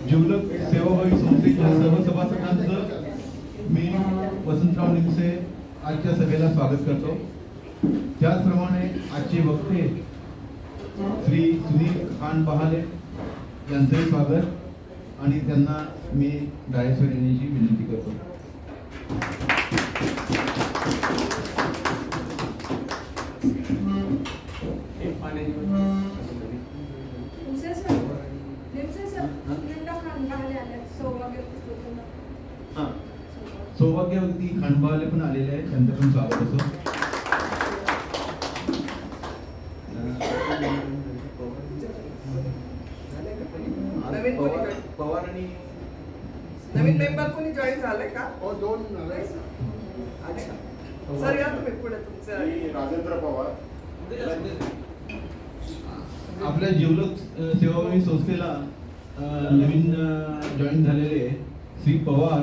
जिवलग सेवाभावी संस्थेच्या सर्व सभासदांचं मी वसंतराव निमसे आजच्या सभेला स्वागत करतो. त्याचप्रमाणे आजचे वक्ते श्री सुनील खान बहाले यांचंही स्वागत आणि त्यांना मी डायसवर येण्याची विनंती करतो. सौभाग्यवती खांडबाले पण आलेले आहेत, त्यांचं पण स्वागत असो. पवार आणि नवीन मेंबर कोणी जॉईन झाले का? हो, 2 सर या तुम्ही पुढे. तुमचं राजेंद्र पवार आपल्या जिवलग सेवाभावी संस्थेला नवीन जॉईन झालेले श्री पवार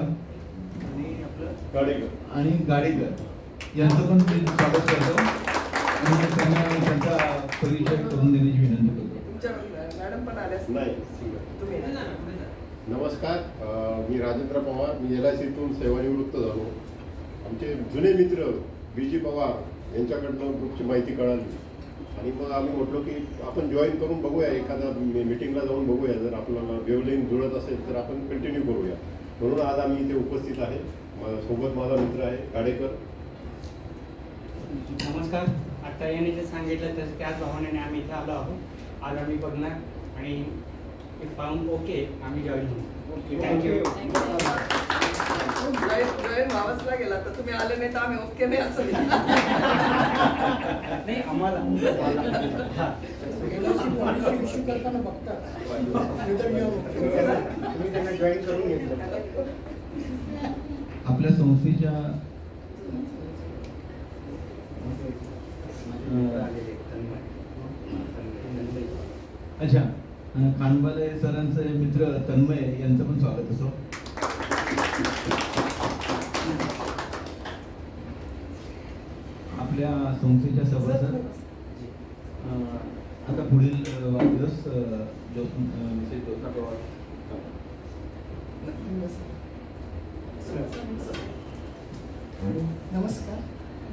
आणि गाडेकर यांचं पण मी स्वागत करतो आणि त्यांना त्यांचा परिचय करून देण्याची विनंती करतो. तुमच्या मॅडम पण आल्या नाही. नमस्कार, मी राजेंद्र पवार. मी LICतून सेवानिवृत्त झालो. आमचे जुने मित्र BG पवार यांच्याकडनं ग्रुपची माहिती कळाली आणि मग आम्ही म्हटलो की आपण जॉईन करून बघूया, एखादा मीटिंगला जाऊन बघूया. जर आपल्याला वेवलेन जुळत असेल तर आपण कंटिन्यू करूया. म्हणून आज आम्ही इथे उपस्थित आहे. सोबत माझा मित्र आहे गाडेकर. नमस्कार. आता यांनी जे सांगितलं तसं त्याच भावनेने आम्ही इथे आलो आहोत. आज आम्ही बघणार आणि इफ फाउंड ओके आम्ही जॉईन होऊ. थँक्यू. जॉईन व्हावंचला गेला तर तुम्ही आले नाही तर आम्ही ओके नाही असं नाही. आम्हाला करताना बघता तुम्ही त्यांना जॉईन करून घेतलं. आपल्या संस्थेच्या अच्छा खानबाले सरांचे मित्र तन्मय यांचं पण स्वागत असो. आपल्या संस्थेच्या सभासद आता पुढील वाढदिवस ज्योत्ना पवार. नमस्कार,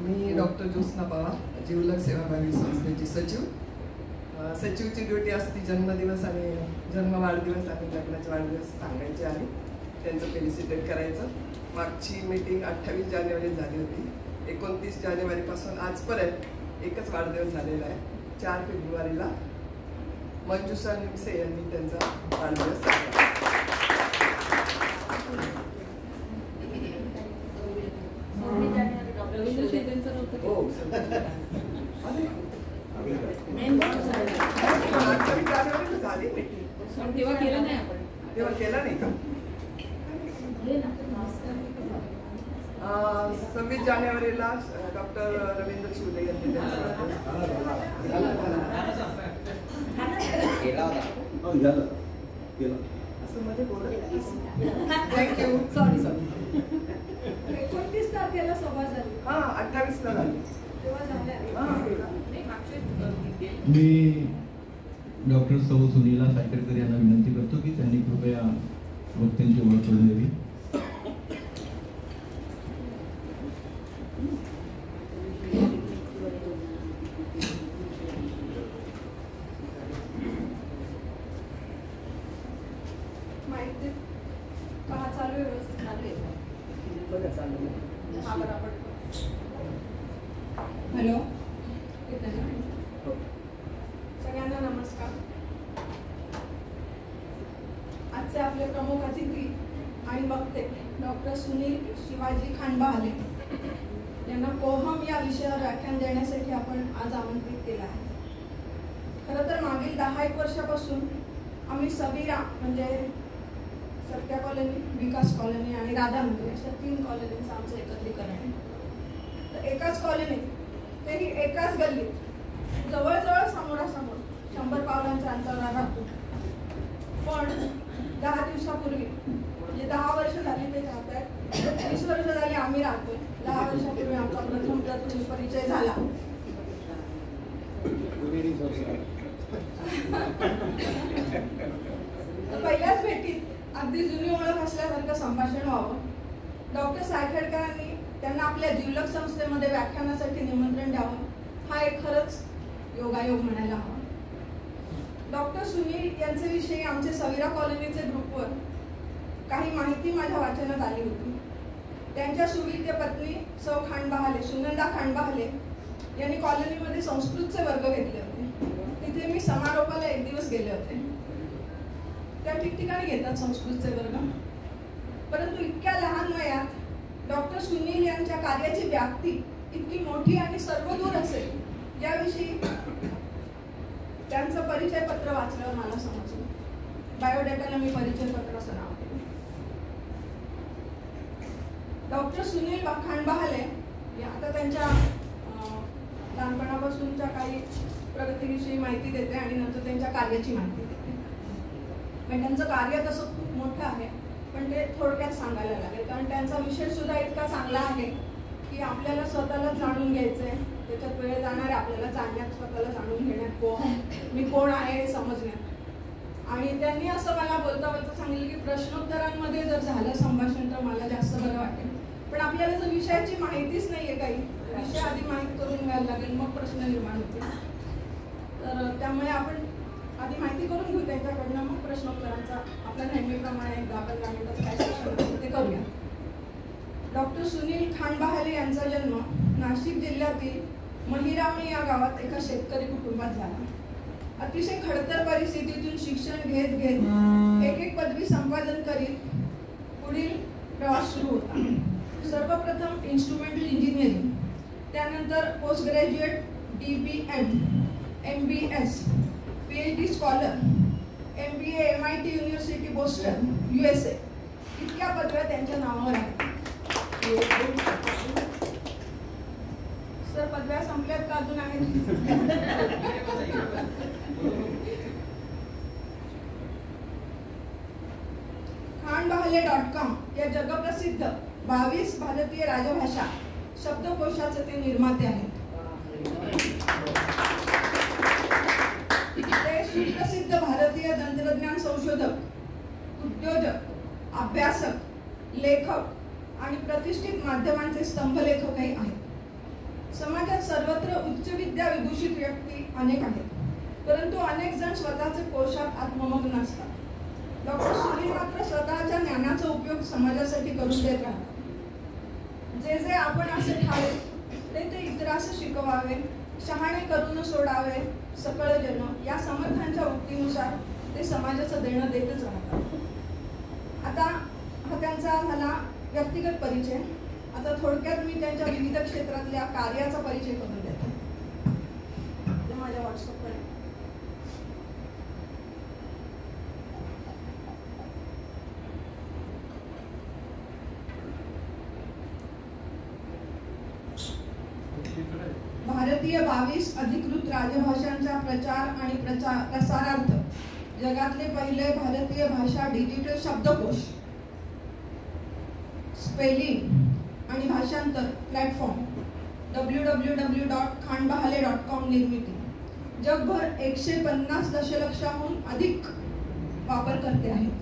मी डॉक्टर ज्योत्ना पवार, जिवलग सेवाभावी संस्थेची सचिव. सचिवची ड्युटी असते जन्मदिवस आणि वाढदिवस आणि लग्नाचे वाढदिवस सांगायचे आहे, त्यांचं फेलिसिटेट करायचं. मागची मीटिंग 28 जानेवारी झाली होती. 29 जानेवारीपासून आजपर्यंत एकच वाढदिवस झालेला आहे. 4 फेब्रुवारीला मंजुषा निमसे यांनी त्यांचा वाढदिवस साजरा. झाली मीटिंग तेव्हा केलं नाही का? 26 जानेवारीला डॉक्टर रवींद्र शिवले यांनी असं मध्ये बोलत. थँक्यू. सॉरी 29 तारखेला सभा झाली. 28 ला झाली. मी डॉक्टर सौ सुनीला सायकरकर यांना विनंती करतो की त्यांनी कृपया वक्त्यांची ओळख करून द्यावी. हॅलो, सगळ्यांना नमस्कार. आजचे आपले प्रमुख अतिथी आणि वक्ते डॉक्टर सुनील शिवाजी खांडबाले यांना कोहम या विषयावर व्याख्यान देण्यासाठी आपण आज आमंत्रित केलं आहे. खरं तर मागील 10-1 वर्षापासून आम्ही सबीरा म्हणजे सत्या कॉलनी, विकास कॉलनी आणि राधानगर अशा 3 कॉलनींचं आमचं एकत्रीकरण आहे. तर एकाच कॉलनीत, तेही एकाच गल्लीत जवळजवळ समोरासमोर 100 पावलांच्या अंतरावर राहतो. पण 10 दिवसापूर्वी म्हणजे 10 वर्ष झाली 20 वर्ष झाली आम्ही राहतोय. 10 वर्षापूर्वी आमचा प्रथम परिचय झाला. पहिल्याच भेटीत अगदी जुनी ओळख असल्यासारखं संभाषण व्हावं. डॉक्टर सायखेडकरांनी त्यांना आपल्या जिवलग संस्थेमध्ये व्याख्यानासाठी निमंत्रण द्यावं, हा एक खरंच योगायोग म्हणायला हवा. डॉक्टर सुनील यांचे विषयी आमचे सविरा कॉलनीचे ग्रुपवर काही माहिती माझ्या वाचनात आली होती. त्यांच्या सुविद्य पत्नी सौ खांडबहाले, सुनंदा खांडबहाले यांनी कॉलनीमध्ये संस्कृतचे वर्ग घेतले होते. तिथे मी समारोपाला एक दिवस गेले होते. त्या ठिकठिकाणी घेतात संस्कृतचे वर्ग, परंतु इतक्या लहान वयात डॉक्टर सुनील यांच्या कार्याची व्याप्ती इतकी मोठी आणि सर्वदूर असेल याविषयी त्यांचं परिचय पत्र वाचल्यावर मला समजलं. बायोडेटाला मी परिचय पत्र असं नाव दिलं. डॉक्टर सुनील खांडबहाले आता त्यांच्या लहानपणापासूनच्या काही प्रगतीविषयी माहिती देते आणि नंतर त्यांच्या कार्याची माहिती देते. पण त्यांचं कार्य तसं खूप मोठं आहे, पण ते थोडक्यात सांगायला लागेल, कारण त्यांचा विषय सुद्धा इतका चांगला आहे की आपल्याला स्वतःला जाणून घ्यायचंय. त्याच्यात वेळ जाणार आहे आपल्याला जाणण्यात, स्वतःला जाणून घेण्यात, मी कोण आहे हे समजण्यात. आणि त्यांनी असं मला बोलता बोलता सांगितलं की प्रश्नोत्तरांमध्ये जर झालं संभाषण तर मला जास्त बरं वाटेल, पण आपल्याला जर विषयाची माहितीच नाहीये, काही विषय आधी माहीत करून घ्यायला लागेल, मग प्रश्न निर्माण होतील. तर त्यामुळे आपण आधी माहिती करून घेऊ त्यांच्याकडनं, मग प्रश्नोत्तरांचा आपल्या नेहमीप्रमाणे 10-15 मिनिटाचं काय सेशन असेल ते करूया. डॉक्टर सुनील खांडबहाले यांचा जन्म नाशिक जिल्ह्यातील महिरावणी या गावात एका शेतकरी कुटुंबात झाला. अतिशय खडतर परिस्थितीतून शिक्षण घेत घेत एक पदवी संपादन करीत पुढील प्रवास सुरू होता. सर्वप्रथम इन्स्ट्रुमेंटल इंजिनिअरिंग, त्यानंतर post graduate DBM, MBS, PhD scholar, MBA MIT university Boston USA, इतक्या पदव्या त्यांच्या नावावर आहेत. सर पदव्या संपल्यात का अजून आहेत? खांडबहाले.com या जगप्रसिद्ध 22 भारतीय राजभाषा शब्दकोशाचे ते निर्माते आहेत. ते सुप्रसिद्ध भारतीय तंत्रज्ञान संशोधक, उद्योजक, अभ्यासक, लेखक आणि प्रतिष्ठित माध्यमांचे स्तंभलेखकही आहेत. समाजात सर्वत्र उच्च विद्या विभूषित व्यक्ती अनेक आहेत, परंतु अनेक जण स्वतःचे कोशात आत्ममग्न असतात. डॉक्टर सुनील मात्र स्वतःच्या ज्ञानाचा उपयोग समाजासाठी करून देत राहतात. जे जे आपण असे ठावे ते इतरास शिकवावे, शहाणे करून सोडावे सकळ जन, या समर्थांच्या उक्तीनुसार ते समाजाचं देणं देतच राहतात. आता हा त्यांचा झाला व्यक्तिगत परिचय. आता थोडक्यात मी त्यांच्या विविध क्षेत्रातल्या कार्याचा परिचय करून देते. ते माझ्या व्हॉट्सअपकडे भारतीय 22 अधिकृत राजभाषांचा प्रचार आणि प्रसारार्थ जगातले पहिले भारतीय भाषा डिजिटल शब्दकोश, स्पेलिंग आणि भाषांतर प्लॅटफॉर्म www.khandbahale.com निर्मिती. जगभर 150 दशलक्षाहून अधिक वापरकर्ते आहेत.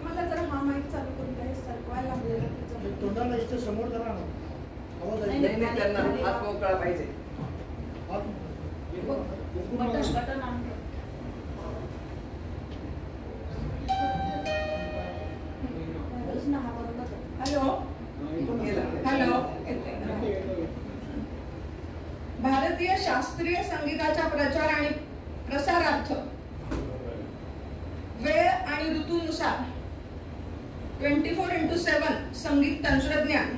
मला जरा हा माईक चालू करून द्या, सरकवायला लागलेला तोंडाला इथे समोर जरा आवाज नाही, त्यांना हात मोकळा पाहिजे. Button hello hello. भारतीय शास्त्रीय संगीताच्या प्रचार आणि प्रसारार्थ वेळ आणि ऋतूनुसार 24x7 संगीत तंत्रज्ञान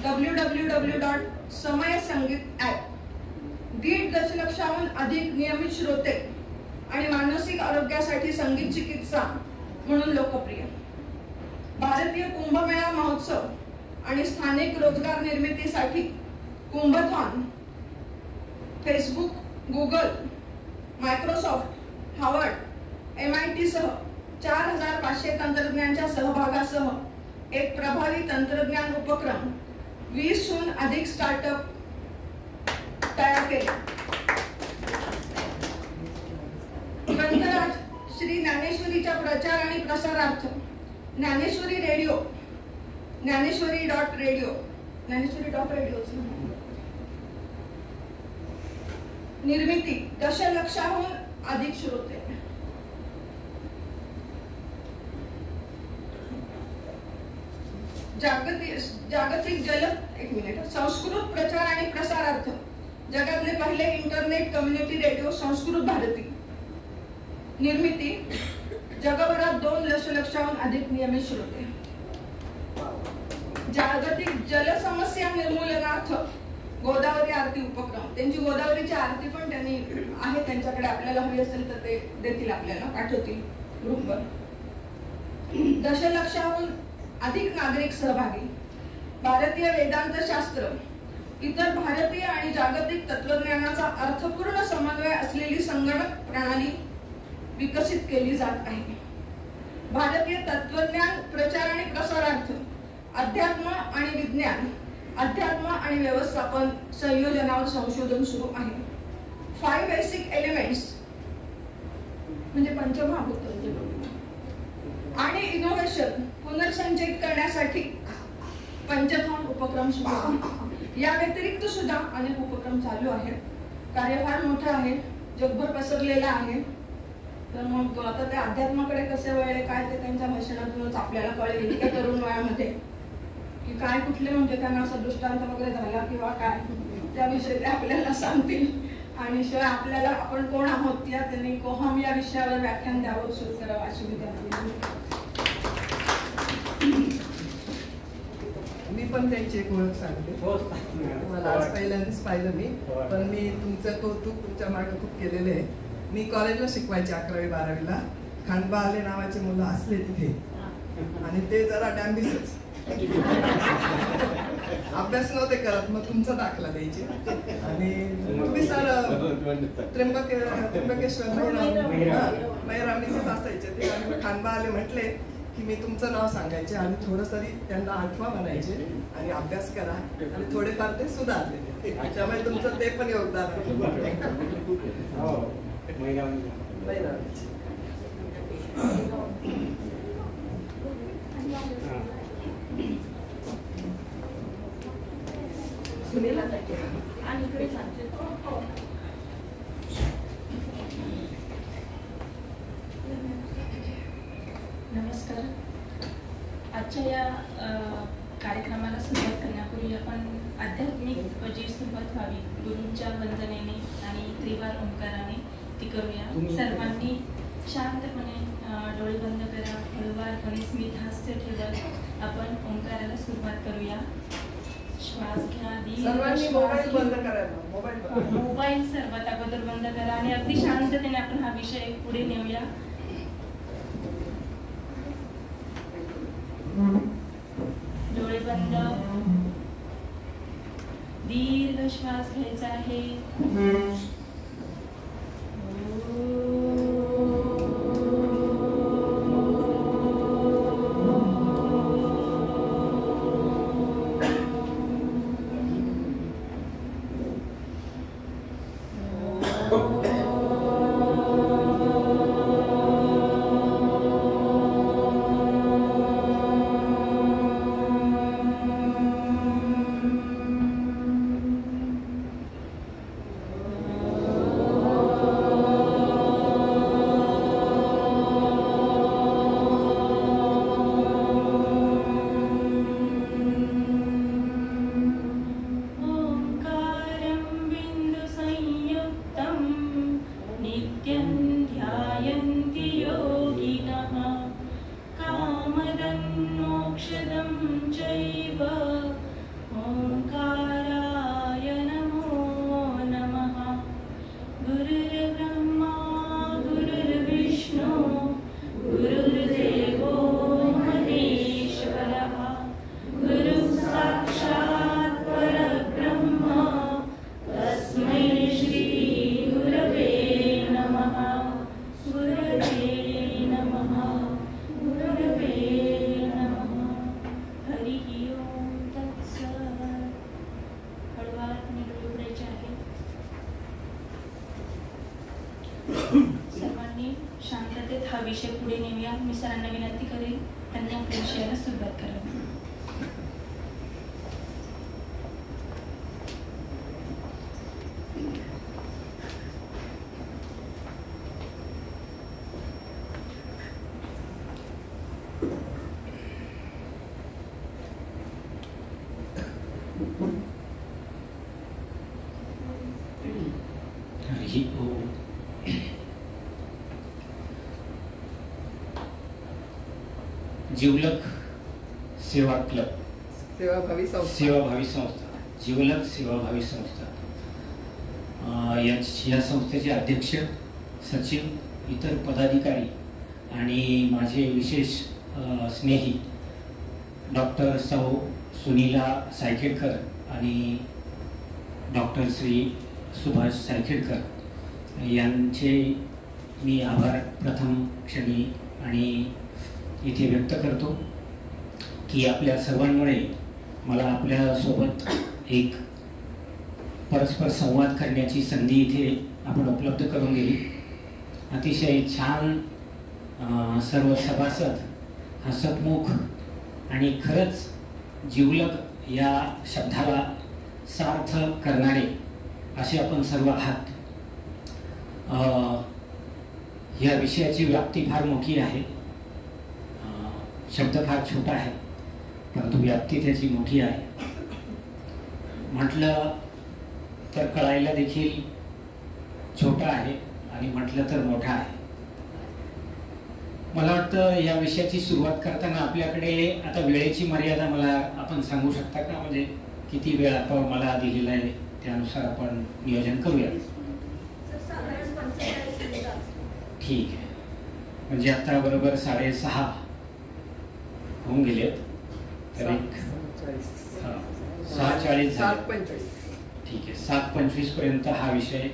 www.समयसंगीत ॲप, 1.5 दशलक्षाहून अधिक नियमित श्रोते आणि मानसिक आरोग्यासाठी संगीत चिकित्सा म्हणून लोकप्रिय. भारतीय कुंभमेळा महोत्सव आणि स्थानिक रोजगार निर्मितीसाठी Kumbhathon, Facebook, Google, Microsoft, Harvard, MIT सह 4500 तंत्रज्ञांच्या सहभागासह एक प्रभावी तंत्रज्ञान उपक्रम, 20हून अधिक स्टार्टअप तयार केले. ग्रंथराज श्री ज्ञानेश्वरीच्या प्रचार आणि प्रसारार्थ ज्ञानेश्वरी रेडिओ, ज्ञानेश्वरी.रेडिओ निर्मिती, दशलक्षाहून अधिक श्रोते. जागतिक संस्कृत प्रचार आणि प्रसारार्थ जगातले पहिले internet community radio Sanskrit Bharati. निर्मिती, जगभरात 2 दशलक्षाहून अधिक नियमित श्रोते. जागतिक जलसमस्या निर्मूलनार्थ गोदावरी आरती उपक्रम, त्यांची गोदावरीची आरती पण त्यांनी आहे त्यांच्याकडे, आपल्याला हवी असेल तर ते देतील, आपल्याला पाठवतील ग्रुपवर. दशलक्षाहून अधिक नागरिक सहभागी. भारतीय वेदांत शास्त्र, इतर भारतीय आणि जागतिक तत्वज्ञानाचा अर्थपूर्ण समन्वय असलेली संगणक प्रणाली विकसित केली जात आहे. भारतीय तत्वज्ञान प्रचार आणि प्रसारार्थ अध्यात्म आणि विज्ञान, अध्यात्म आणि व्यवस्थापन संयोजनावर संशोधन सुरू आहे. 5 बेसिक एलिमेंट्स म्हणजे पंचमहाभूत आणि इनोव्हेशन पुनर्संचयित करण्यासाठी पंचथॉन उपक्रम सुरू आहे. या व्यतिरिक्त सुद्धा अनेक उपक्रम चालू आहेत. कार्य फार मोठं आहे, जगभर पसरलेलं आहे. तर मग आता त्या अध्यात्माकडे कसे वळले काय ते त्यांच्या भाषणातूनच आपल्याला कळेल इतक्या तरुण वयामध्ये, की काय कुठले म्हणजे त्यांना असं दृष्टांत वगैरे झाला किंवा काय त्याविषयी ते आपल्याला सांगतील. आणि शिवाय आपल्याला आपण कोण आहोत या त्यांनी कोहम या विषयावर व्याख्यान द्यावं सुरू करावं अशी विद्यार्थी. मी पण त्यांची एक ओळख सांगते. मला आज पहिल्यांदाच पाहिलं मी, पण मी तुमचं कौतुक तुमच्या मागे खूप केलेलं आहे. मी कॉलेजला शिकवायचे 11वी 12वीला. खांडबा आले नावाचे मुलं असले तिथे आणि ते जरा डॅम्बिसच अभ्यास नव्हते करत, मग तुमचा दाखला द्यायचे. आणि तुम्ही सर त्र्यंबकेश्वर महिरामनी तिथे असायचे ते, आणि खांडबा आले म्हटले की मी तुमचं नाव सांगायचे आणि थोडं तरी त्यांना आठवा म्हणायचे आणि अभ्यास करा आणि थोडेफार ते सुधारले. त्यामुळे तुमचं ते पण योगदान आहे. सुनीला आणि इकडे सांगते. नमस्कार. आजच्या या कार्यक्रमाला सुरुवात करण्यापूर्वी आपण आध्यात्मिक जी सुरुवात व्हावी गुरूंच्या वंदनेने आणि त्रिवार ओंकाराने ती करूया. सर्वांनी शांतपणे डोळे बंद करा, हळूवारपणे स्मित हास्य ठेवत आपण ओंकाराला सुरुवात करूया. श्वास घ्या, मोबाईल सर्वात अगोदर बंद करा आणि अगदी शांततेने आपण हा विषय पुढे नेऊया. डोळे बंद, दीर्घ श्वास घ्यायचा आहे. हा विषय पुढे नेऊया. मी सरांना विनंती करेन त्यांनी आपल्या विषयाला सुरुवात करावी. जिवलक सेवा क्लब, सेवाभावी संस्था, जिवलक सेवाभावी संस्था या संस्थेचे अध्यक्ष, सचिव, इतर पदाधिकारी आणि माझे विशेष स्नेही डॉक्टर सौ सुनीला सायखेडकर आणि डॉक्टर श्री सुभाष सायखेडकर यांचे मी आभार प्रथम क्षणी आणि इथे व्यक्त करतो की आपल्या सर्वांमुळे मला आपल्यासोबत एक परस्पर संवाद करण्याची संधी इथे आपण उपलब्ध करून दिली. अतिशय छान सर्व सभासद, हसतमुख आणि खरंच जिवलक या शब्दाला सार्थ करणारे असे आपण सर्व आहात. या विषयाची व्याप्ती फार मोठी आहे. शब्द फार छोटा आहे परंतु व्याप्ती त्याची मोठी आहे. म्हटलं तर कळायला देखील छोटा आहे आणि म्हटलं तर मोठा आहे. मला वाटतं या विषयाची सुरुवात करताना आपल्याकडे आता वेळेची मर्यादा मला आपण सांगू शकता का? म्हणजे किती वेळ आपण मला दिलेला आहे त्यानुसार आपण नियोजन करूया. ठीक आहे, म्हणजे आता बरोबर 6:30 होऊन गेलेत. तर 6:40 ठीक आहे. 7:25 पर्यंत हा विषय.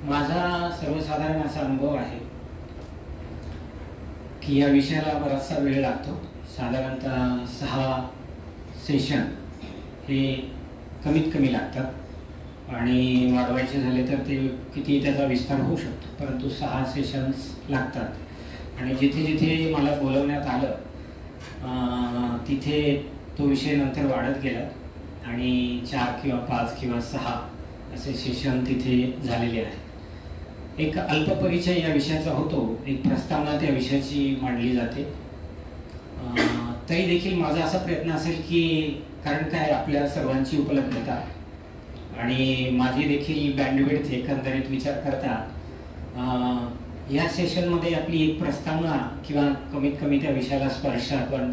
माझा सर्वसाधारण असा अनुभव आहे की या विषयाला बराचसा वेळ लागतो. साधारणतः 6 सेशन हे कमीत कमी लागतात आणि वाढवायचे झाले तर ते किती त्याचा विस्तार होऊ शकतो, परंतु 6 सेशन्स लागतात. आणि जिथे जिथे मला बोलवण्यात आलं तिथे तो विषय नंतर वाढत गेला आणि 4 किंवा 5 किंवा 6 असे सेशन तिथे झालेले आहेत. एक अल्पपरिचय या विषयाचा होतो, एक प्रस्तावना त्या विषयाची मांडली जाते. तरी देखील माझा असा प्रयत्न असेल की कारण काय आपल्या सर्वांची उपलब्धता आणि माझी देखील बँडविड्थ एकंदरीत विचार करता या सेशनमध्ये आपली एक प्रस्तावना किंवा कमीत कमी त्या विषयाला स्पर्श आपण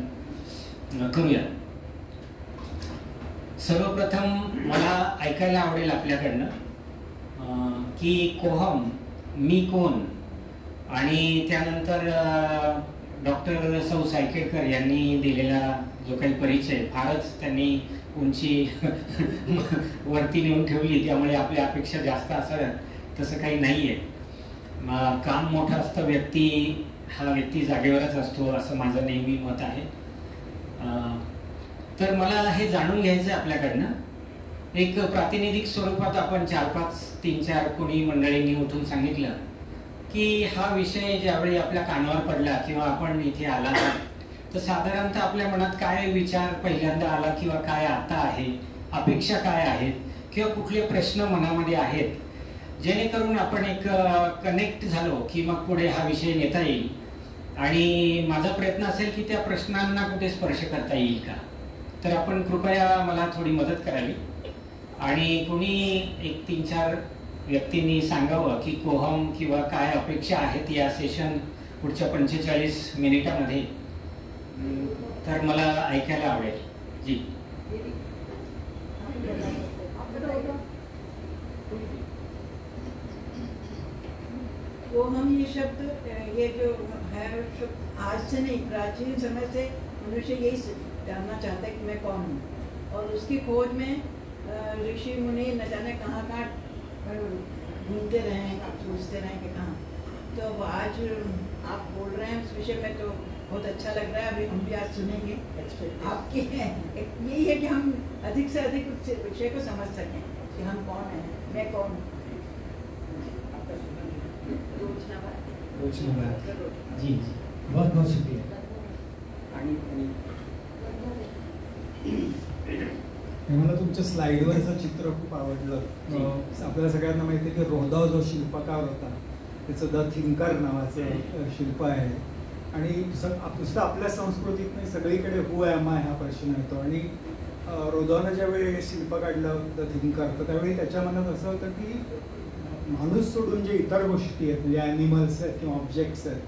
करूया. सर्वप्रथम मला ऐकायला आवडेल आपल्याकडनं की कोहम, मी कोण, आणि त्यानंतर डॉक्टर सौ सायखेडकर यांनी दिलेला जो काही परिचय फारच त्यांनी उंची वरती नेऊन ठेवली, त्यामुळे आपल्या अपेक्षा जास्त असाव्यात तसं काही नाही आहे. काम मोठं असतं, व्यक्ती जागेवरच असतो असं माझं नेहमी मत आहे. तर मला हे जाणून घ्यायचं आपल्याकडनं एक प्रातिनिधिक स्वरूपात. आपण 4-5 3-4 कोणी मंडळींनी उठून सांगितलं की हा विषय ज्यावेळी आपल्या कानावर पडला किंवा आपण इथे आला तर साधारणतः आपल्या मनात काय विचार पहिल्यांदा आला किंवा काय आता आहे, अपेक्षा काय आहेत किंवा कुठले प्रश्न मनामध्ये आहेत, जेणेकरून आपण एक कनेक्ट झालो की मग पुढे हा विषय नेता येईल. आणि माझा प्रयत्न असेल की त्या प्रश्नांना कुठे स्पर्श करता येईल का. तर आपण कृपया मला थोडी मदत करावी आणि कोणी एक 3-4 व्यक्तींनी सांगावं की कोहम किंवा काय अपेक्षा आहेत या सेशन पुढच्या 45 मिनिटामध्ये. तर मला ऐकायला आवडेल. जी कोहम ये शब्द, ये जो है शब्द आज से नहीं, प्राचीन समय से मनुष्य यही जानना चाहता है कि मैं कौन हूँ. और उसकी खोज में ऋषि मुनि न जाने कहाँ ढूंढते रहे हैं, सोचते रहे कि कहाँ. तो अब आज आप बोल रहे हैं उस विषय में, तो बहुत अच्छा लग रहा है. अभी हम भी आज सुनेंगे आपके. यही है कि हम अधिक से अधिक उस विषय को समझ सकें कि हम कौन हैं, मैं कौन हूँ. कोच नंबर जी जी बहुत बहुत शुक्रिया। आणि मला तुमच्या स्लाईडवरचं चित्र खूप आवडलं. आपल्याला सगळ्यांना माहिती आहे की रोधाव जो शिल्पकार होता त्याचं द थिंकर नावाचं शिल्प आहे आणि नुसतं आपल्या संस्कृतीत नाही सगळीकडे हू ॲम आय हा प्रश्न येतो. आणि रोधावनं ज्यावेळी शिल्प काढलं द थिंकर तर त्यावेळी त्याच्या मनात असं होतं की माणूस सोडून जे इतर गोष्टी आहेत म्हणजे ॲनिमल्स आहेत किंवा ऑब्जेक्ट्स आहेत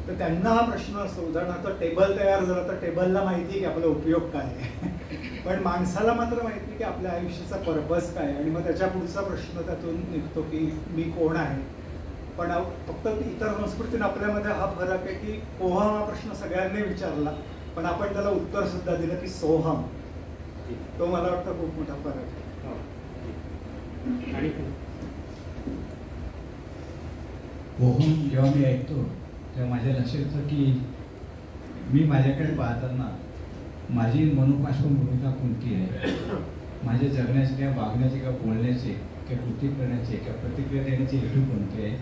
तर त्यांना हा प्रश्न असतो. उदाहरणार्थ टेबल तयार झाला तर टेबलला माहिती आहे की आपला उपयोग काय आहे पण माणसाला मात्र माहिती आहे की आपल्या आयुष्याचा पर्पज काय आणि मग त्याच्या पुढचा प्रश्न त्यातून निघतो की मी कोण आहे. पण फक्त इतर संस्कृतीत आपल्यामध्ये हा फरक आहे की कोहम हा प्रश्न सगळ्यांनी विचारला पण आपण त्याला उत्तर सुद्धा दिलं की सोहम. तो मला वाटतं खूप मोठा फरक आहे. कोहम जेव्हा मी ऐकतो तेव्हा माझ्या लक्षात येतं की मी माझ्याकडे पाहताना माझी मनोपाश्व भूमिका कोणती आहे, माझ्या जगण्याचे किंवा वागण्याचे किंवा बोलण्याचे किंवा कृती करण्याचे किंवा प्रतिक्रिया देण्याचे हेतू कोणते आहे,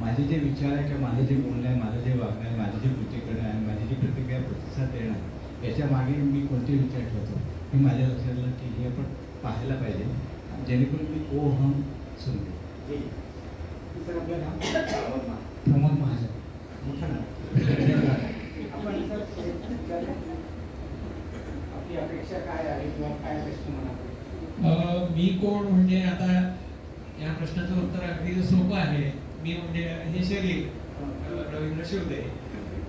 माझे जे विचार आहे किंवा माझं जे बोलणं आहे, माझं जे वागणं आहे, माझी जे कृती करणं आहे, माझी जी प्रतिक्रिया प्रतिसाद देणं याच्या मागे मी कोणते विचार ठेवतो हे माझ्या लक्षात आलं की हे आपण पाहायला पाहिजे जेणेकरून मी कोहम सुनते. प्रमोद महाजन मोठा ना आपण आपली अपेक्षा काय आहे किंवा काय प्रश्न म्हणा. मी कोण म्हणजे आता या प्रश्नाचं उत्तर अगदी सोपं आहे. मी म्हणजे हे शरीर रवींद्र शिवदे.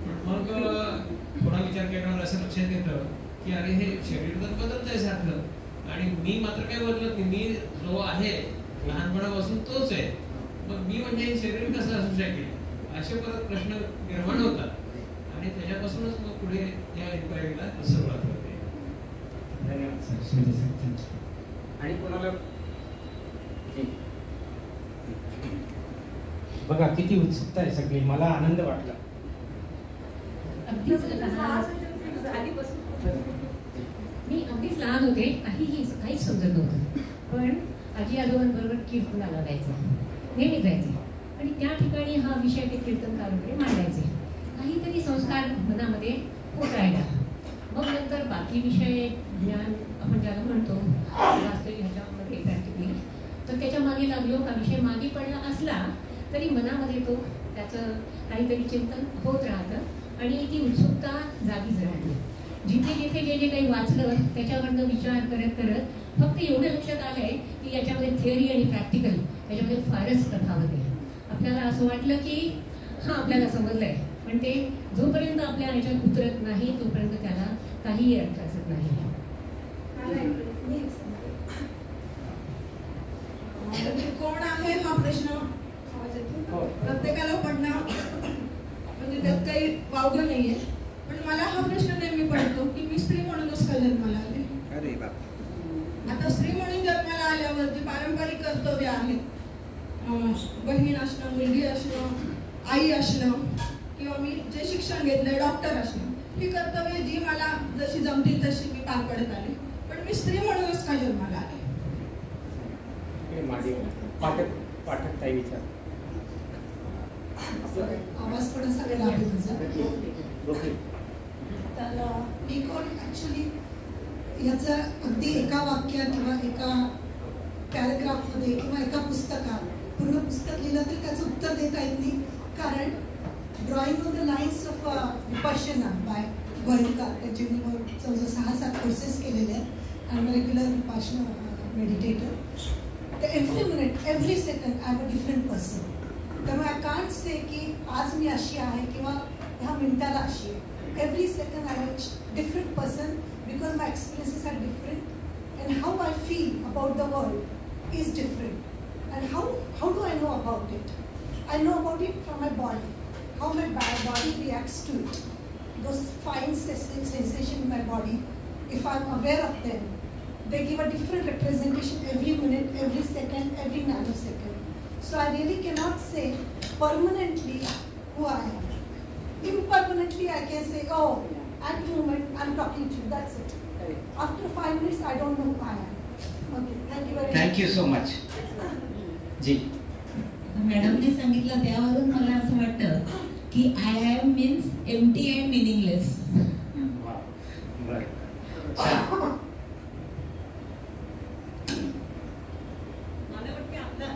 पण मग थोडा विचार केल्यावर असं लक्षात येतं की अरे हे शरीर तर बदलतंय सारखं आणि मी मात्र काय बदलत नाही. मी जो आहे लहानपणापासून तोच आहे. मग मी म्हणजे हे शरीर कसं असू शकेल असे परत प्रश्न निर्माण होतात आणि त्याच्यापासूनच मग पुढे या इन्क्वायरीला सुरुवात होते. धन्यवाद. आणि कोणाला बघा किती उत्सुकता आहे सगळी. मला आनंद वाटला. मी अगदीच लहान होते काहीच समजत नव्हतं पण आजी आजोबांबरोबर कीर्तनाला जायचं नेहमी जायचे आणि त्या ठिकाणी हा विषय ते कीर्तनकारांकडे मांडायचे. काहीतरी संस्कार मनामध्ये होत राहिला. मग नंतर बाकी विषय ज्ञान आपण ज्याला म्हणतो वास्तविक ह्याच्यामध्ये प्रॅक्टिकली तर त्याच्या मागे लागलो. हा विषय मागे पडला असला तरी मनामध्ये तो त्याचं काहीतरी चिंतन होत राहतं आणि ती उत्सुकता जागीच राहते. जिथे जिथे जे जे काही वाचलं त्याच्यावरनं विचार करत करत फक्त एवढं लक्षात आलंय की याच्यामध्ये थिअरी आणि प्रॅक्टिकल याच्यामध्ये फारच तफावत आहे. आपल्याला असं वाटलं की हां आपल्याला समजलंय पण ते जोपर्यंत आपल्या ह्याच्यात उतरत नाही तोपर्यंत त्याला काहीही अर्थ असत नाही. कोण आहे हा प्रश्न प्रत्येकाला पडणं म्हणजे त्यात काही वावगं नाहीये. पण मला हा प्रश्न नेहमी पडतो की मी स्त्री म्हणूनच का जन्माला आले. अरे बाप. आता स्त्री म्हणून जन्माला आल्यावर जी पारंपरिक कर्तव्य आहेत बहीण असणं, मुलगी असणं, आई असणं किंवा मी जे शिक्षण घेतलंय डॉक्टर असणं ही कर्तव्य जी मला जशी जमतील तशी मी पार पडत आले. पण मी स्त्री म्हणूनच का जन्माला आले. पाठक ताई विचार. आवाज थोडासा वेगळा आहे तुझा. तर मी कोण ऍक्च्युली याचं अगदी एका वाक्यात किंवा एका पॅराग्राफमध्ये किंवा एका पुस्तकात पूर्ण पुस्तक लिहिलं तर त्याचं उत्तर देता येत नाही. कारण drawing on the lines of Vipassana by Goenka त्याचे मी 6-7 कोर्सेस केलेले आहेत. I am regular Vipassana meditator. तर every minute every second I am a different person. त्यामुळे आय कांट से की आज मी अशी आहे किंवा ह्या मिनिटाला अशी आहे. Every second I am different person because my experiences are different and how I feel about the world is different. And how do I know about it? I know about it from my body, how my body reacts to it. Those fine sensations in my body, if I'm aware of them, they give a different representation every minute, every second, every nanosecond. So I really cannot say permanently who I am. Impermanently I can say, oh, at the moment I'm talking to you, that's it. After 5 minutes I don't know who I am. Okay, thank you very much. Thank you so much. जी मॅडमने सांगितलं त्यावरून मला असं वाटतं की I am means empty and meaningless. मला वाटते आपला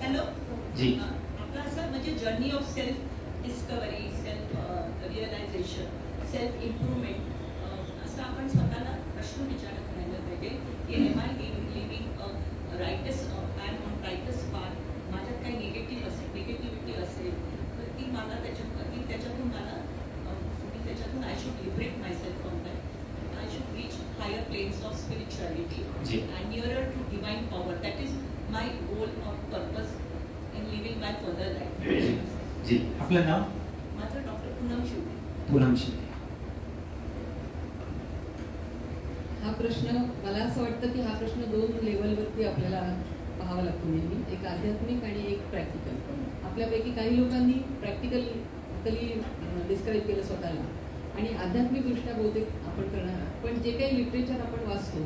हॅलो जी आपला असं म्हणजे journey of self discovery, self realisation, self improvement असं आपण स्वतःला प्रश्न विचारत राहिलं पाहिजे की am I living rights I am on rights path. माझ्यात काही निगेटिव्हिटी असेल तर ती मला त्याच्यातून मी त्याच्यातून I should liberate my self from that. I should reach higher planes of spirituality and nearer to divine power. That is my goal or purpose in living my further life. जी आपलं नाव? माझं doctor Poonam शिवते. पूनम शिवते. हा प्रश्न मला असं वाटतं की हा प्रश्न 2 लेवलवरती आपल्याला पाहावा लागतो नेहमी, एक आध्यात्मिक आणि एक प्रॅक्टिकल. आपल्यापैकी काही लोकांनी प्रॅक्टिकली डिस्क्राईब केलं स्वतःला आणि आध्यात्मिकदृष्ट्या बहुतेक आपण करणार. पण जे काही लिटरेचर आपण वाचतो,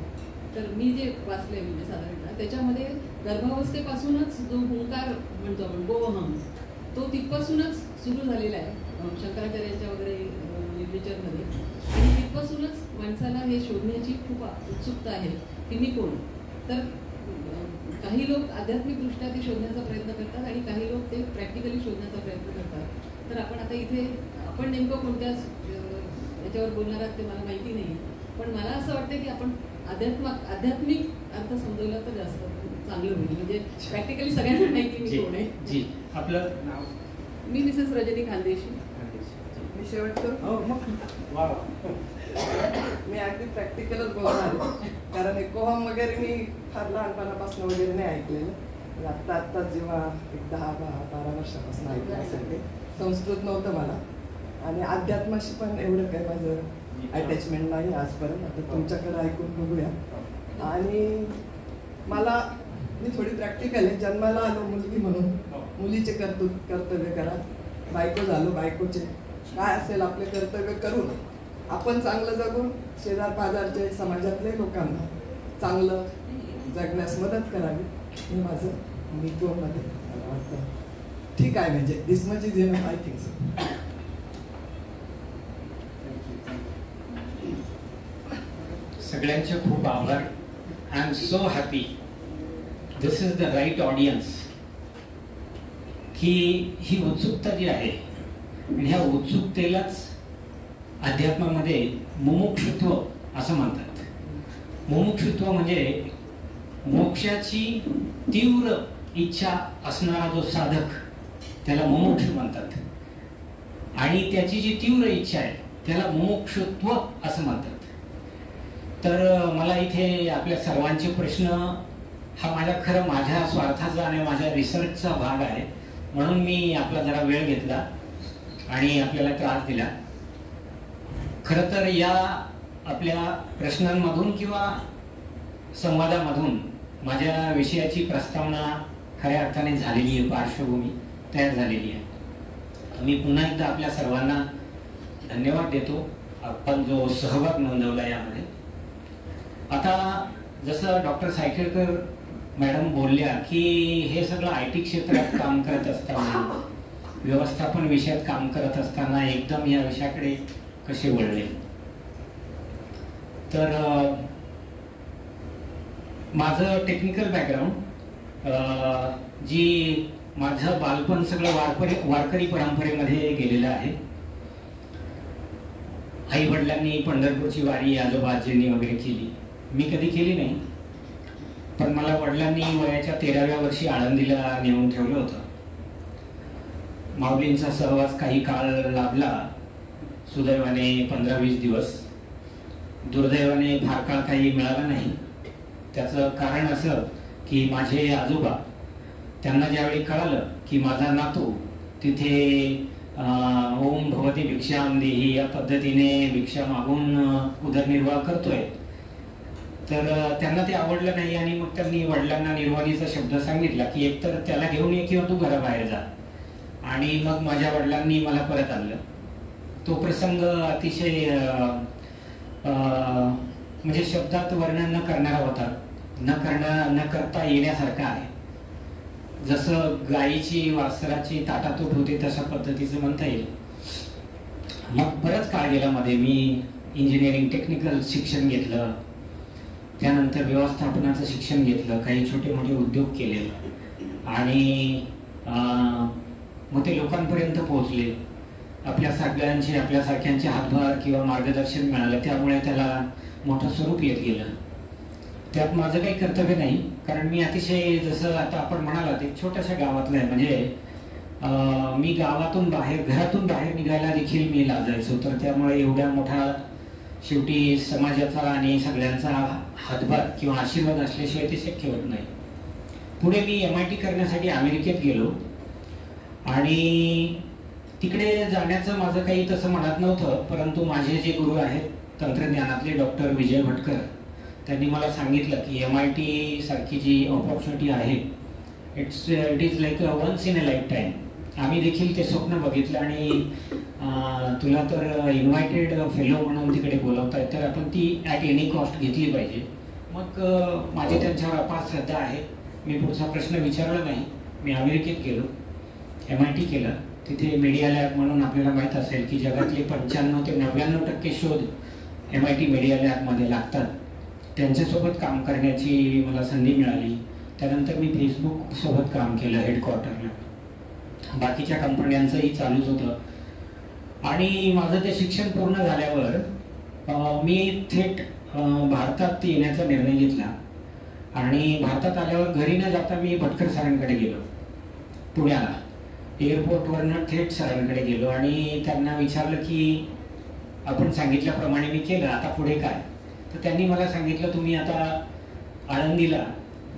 तर मी जे वाचलंय म्हणजे साधारणतः त्याच्यामध्ये गर्भावस्थेपासूनच जो हुंकार म्हणतो आपण गोहम, तो तिथपासूनच सुरू झालेला आहे शंकराचार्यांच्या वगैरे लिटरेचरमध्ये. आणि तिथपासूनच माणसाला हे शोधण्याची खूप उत्सुकता आहे की मी कोण. तर काही लोक आध्यात्मिकदृष्ट्या ते शोधण्याचा प्रयत्न करतात आणि काही लोक ते प्रॅक्टिकली शोधण्याचा प्रयत्न करतात. तर आपण आता इथे आपण नेमकं कोणत्याच याच्यावर बोलणार आहात ते मला माहिती नाही, पण मला असं वाटतं की आपण आध्यात्मिक अर्थ समजवला तर जास्त चांगलं होईल. म्हणजे प्रॅक्टिकली सगळ्यांना माहिती मी कोण आहे. जी आपलं नाव? मी मिसेस रजनी खानदेशी. मी शेवट करू? मी अगदी प्रॅक्टिकलच बोलणार कारण कोहम वगैरे मी फार लहानपणापासून वगैरे नाही ऐकलेलं. आत्ताच जेव्हा एक 10-12 वर्षापासून ऐकलं असेल ते. संस्कृत नव्हतं मला आणि अध्यात्माशी पण एवढं काही माझं अटॅचमेंट नाही आजपर्यंत. आता तुमच्याकडे ऐकून बघूया. आणि मी थोडी प्रॅक्टिकल आहे. जन्माला आलो मुलगी म्हणून मुलीचे कर्तव्य करा, बायको झालो बायकोचे काय असेल आपले कर्तव्य करून आपण चांगलं जगून शेजार पाजारचे समाजातले लोकांना चांगलं जगण्यास मदत करावी हे माझं मित्वामध्ये मला वाटतं. ठीक आहे म्हणजे this much is enough I think so. सगळ्यांचे खूप आभार. I am so happy. This is the right audience की ही उत्सुकता जी आहे आणि ह्या उत्सुकतेलाच अध्यात्मामध्ये मुमुक्षुत्व असं म्हणतात. मुमुक्षुत्व म्हणजे मोक्षाची तीव्र इच्छा असणारा जो साधक त्याला मुमुक्षु म्हणतात आणि त्याची जी तीव्र इच्छा आहे त्याला मुमुक्षुत्व असं म्हणतात. तर मला इथे आपल्या सर्वांचे प्रश्न हा माझ्या स्वार्थाचा आणि माझ्या रिसर्चचा भाग आहे म्हणून मी आपला जरा वेळ घेतला आणि आपल्याला त्रास दिला. खरं तर या आपल्या प्रश्नांमधून किंवा संवादामधून माझ्या विषयाची प्रस्तावना खऱ्या अर्थाने झालेली आहे, पार्श्वभूमी तयार झालेली आहे. मी पुन्हा एकदा आपल्या सर्वांना धन्यवाद देतो आपण जो सहभाग नोंदवला यामध्ये. आता जसं डॉक्टर सायखेडकर मॅडम बोलल्या की हे सगळं IT क्षेत्रात काम करत असताना, व्यवस्थापन विषयात काम करत असताना एकदम या विषयाकडे कसे वळले. तर माझं टेक्निकल बॅकग्राऊंड, जी माझं बालपण सगळं वारकरी परंपरेमध्ये गेलेलं आहे. आई वडिलांनी पंढरपूरची वारी आजोबा आजींनी वगैरे केली. मी कधी केली नाही, पण मला वडिलांनी वयाच्या 13व्या वर्षी आळंदीला नेऊन ठेवलं होतं. माऊलींचा सहवास काही काळ लाभला, सुदैवाने 15-20 दिवस. दुर्दैवाने फार काळ काही मिळाला नाही. त्याचं कारण असं की माझे आजोबा, त्यांना ज्यावेळी कळालं की माझा नातू तिथे ओम भवती भिक्षाम देही या पद्धतीने भिक्षा मागून उदरनिर्वाह करतोय, तर त्यांना ते आवडलं नाही आणि मग त्यांनी वडिलांना निर्वाणीचा शब्द सांगितला की एकतर त्याला घेऊन ये किंवा तू घराबाहेर जा. आणि मग माझ्या वडिलांनी मला परत आणलं. तो प्रसंग अतिशय म्हणजे शब्दात वर्णन न करणारा होता, न करता येण्यासारखा आहे. जसं गायीची वासराची ताटातूट होते तशा पद्धतीचं म्हणता येईल. मग बराच काळ गेला मध्ये. मी इंजिनिअरिंग टेक्निकल शिक्षण घेतलं, त्यानंतर व्यवस्थापनाचं शिक्षण घेतलं, काही छोटे मोठे उद्योग केले आणि मग ते लोकांपर्यंत पोहोचले. आपल्या सगळ्यांचे आपल्यासारख्यांचे हातभार किंवा मार्गदर्शन मिळालं, त्यामुळे त्याला मोठं स्वरूप येत गेलं. त्यात माझं काही कर्तव्य नाही, कारण मी अतिशय, जसं आता आपण म्हणालात, एक छोट्याशा गावातला आहे. म्हणजे मी गावातून बाहेर, घरातून बाहेर निघायला देखील मी लाजायचो. तर त्यामुळे एवढ्या मोठा शेवटी समाजाचा आणि सगळ्यांचा हातभार किंवा आशीर्वाद असल्याशिवाय ते शक्य होत नाही. पुढे मी MIT करण्यासाठी अमेरिकेत गेलो आणि तिकडे जाण्याचं माझं काही तसं म्हणत नव्हतं. परंतु माझे जे गुरु आहेत तंत्रज्ञानातले डॉक्टर विजय भटकर, त्यांनी मला सांगितलं की MIT सारखी जी ऑपॉर्च्युनिटी आहे, it is like once in a life time. आम्ही देखील ते स्वप्न बघितलं आणि तुला तर इन्व्हायटेड फेलो म्हणून तिकडे बोलवतायत, तर आपण ती ॲट एनी कॉस्ट घेतली पाहिजे. मग माझी त्यांच्यावर अपार श्रद्धा आहे. मी पुढचा प्रश्न विचारला नाही. मी अमेरिकेत गेलो, MIT केलं. तिथे मीडिया लॅब म्हणून आपल्याला माहीत असेल की जगातले 95 ते 99% शोध MIT मीडिया लॅबमध्ये लागतात. त्यांच्यासोबत काम करण्याची मला संधी मिळाली. त्यानंतर मी फेसबुक सोबत काम केलं हेडक्वार्टरला. बाकीच्या कंपन्यांचंही चालूच होतं. आणि माझं ते शिक्षण पूर्ण झाल्यावर मी थेट भारतात येण्याचा निर्णय घेतला. आणि भारतात आल्यावर घरी न जाता मी भटकर सरांकडे गेलो पुण्याला. एअरपोर्टवरनं थेट सरांकडे गेलो आणि त्यांना विचारलं की आपण सांगितल्याप्रमाणे मी केलं, आता पुढे काय? तर त्यांनी मला सांगितलं, तुम्ही आता आळंदीला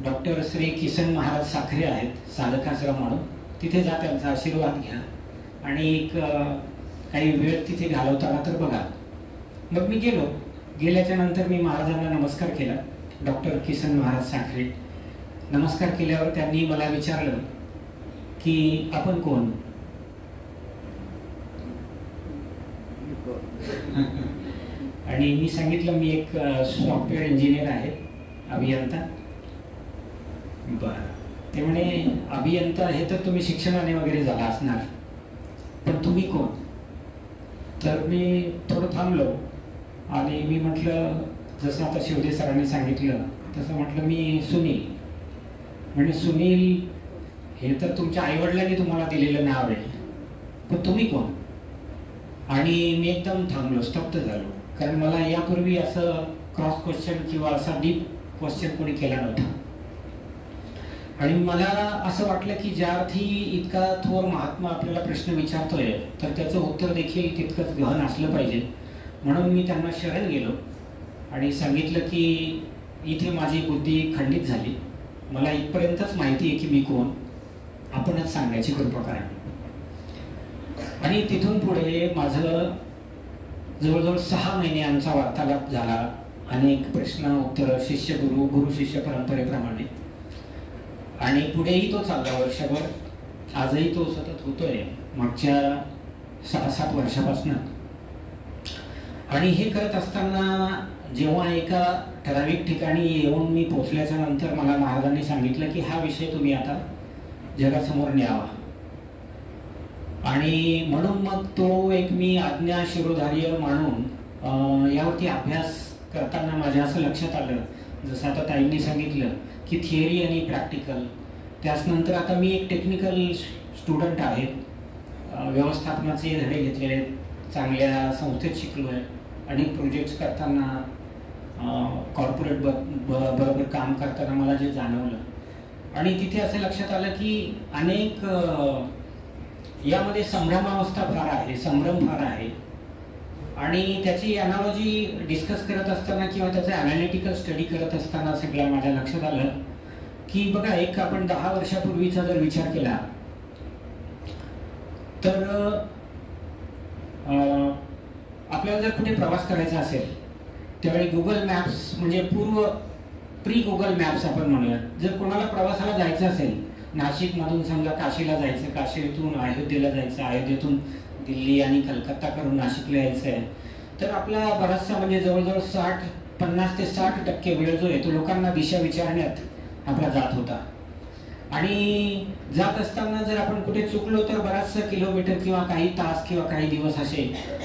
डॉक्टर श्री किसन महाराज साखरे आहेत साधकाश्रम म्हणून, तिथे जा, त्यांचा आशीर्वाद घ्या आणि एक काही वेळ तिथे घालवता आला तर बघा. मग मी गेलो. गेल्याच्या नंतर मी महाराजांना नमस्कार केला, डॉक्टर किसन महाराज साखरे. नमस्कार केल्यावर त्यांनी मला विचारलं की आपण कोण? आणि मी सांगितलं मी एक सॉफ्टवेअर इंजिनियर आहे, अभियंता. बरं. ते म्हणे अभियंता हे तर तुम्ही शिक्षणाने वगैरे झाला असणार, पण तुम्ही कोण? तर मी थोडं थांबलो आणि मी म्हटलं, जसं आता शिवदे सरांनी सांगितलं तसं म्हटलं मी सुनील. म्हणजे सुनील हे तर तुमच्या आईवडिलांनी तुम्हाला दिलेलं नाव आहे, पण तुम्ही कोण? आणि मी एकदम थांबलो, स्तब्ध झालो, कारण मला यापूर्वी असं क्रॉस क्वेश्चन किंवा असा डीप क्वेश्चन कोणी केला नव्हता. आणि मला असं वाटलं की ज्या अर्थी इतका थोर महात्मा आपल्याला प्रश्न विचारतोय तर त्याचं उत्तर देखील तितकंच गहन असलं पाहिजे. म्हणून मी त्यांना शरण गेलो आणि सांगितलं की इथे माझी बुद्धी खंडित झाली, मला इथपर्यंतच माहिती आहे की मी कोण, आपणच सांगण्याची कृपा करा. आणि तिथून पुढे माझं जवळजवळ 6 महिने आमचा वार्तालाप झाला. अनेक प्रश्न उत्तर, शिष्य गुरु, गुरु शिष्य परंपरेप्रमाणे. आणि पुढेही तो चालला वर्षभर. आजही तो सतत होतोय मागच्या 6-7 वर्षापासून. आणि हे करत असताना जेव्हा एका ठराविक ठिकाणी येऊन मी पोचल्याच्या नंतर मला महाराजांनी सांगितलं की हा विषय तुम्ही आता जगासमोर न्यावा. आणि म्हणून मग तो एक मी आज्ञा शिरोधार्य मानून यावरती अभ्यास करताना माझ्या असं लक्षात आलं, जसं आता ताईंनी सांगितलं की थिअरी आणि प्रॅक्टिकल. त्याचनंतर आता मी एक टेक्निकल स्टुडंट आहे, व्यवस्थापनाचे धडे घेतलेले आहेत, चांगल्या संस्थेत शिकलो आहे. अनेक प्रोजेक्ट्स करताना कॉर्पोरेट बरोबर काम करताना मला जे जाणवलं, आणि तिथे असं लक्षात आलं की अनेक यामध्ये संभ्रमावस्था फार आहे, संभ्रम फार आहे. आणि त्याची अनालॉजी डिस्कस करत असताना किंवा त्याचा ॲनालिटिकल स्टडी करत असताना सगळं माझ्या लक्षात आलं की बघा, एक आपण 10 वर्षापूर्वीचा जर विचार केला तर आपल्याला जर कुठे प्रवास करायचा असेल त्यावेळी गुगल मॅप्स, म्हणजे प्री गुगल मॅप्स आपण म्हणूया, जर कोणाला प्रवासाला जायचं असेल, नाशिकमधून समजा काशीला जायचं, काशीतून अयोध्येला जायचं, अयोध्येतून दिल्ली आणि कलकत्ता करून नाशिकला यायचं आहे, तर आपला बराचसा म्हणजे जवळजवळ 50 ते 60% वेळ जो आहे तो लोकांना दिशा विचारण्यात आपला जात होता. आणि जात असताना जर आपण कुठे चुकलो तर बराचसा किलोमीटर किंवा काही तास किंवा काही दिवस असे,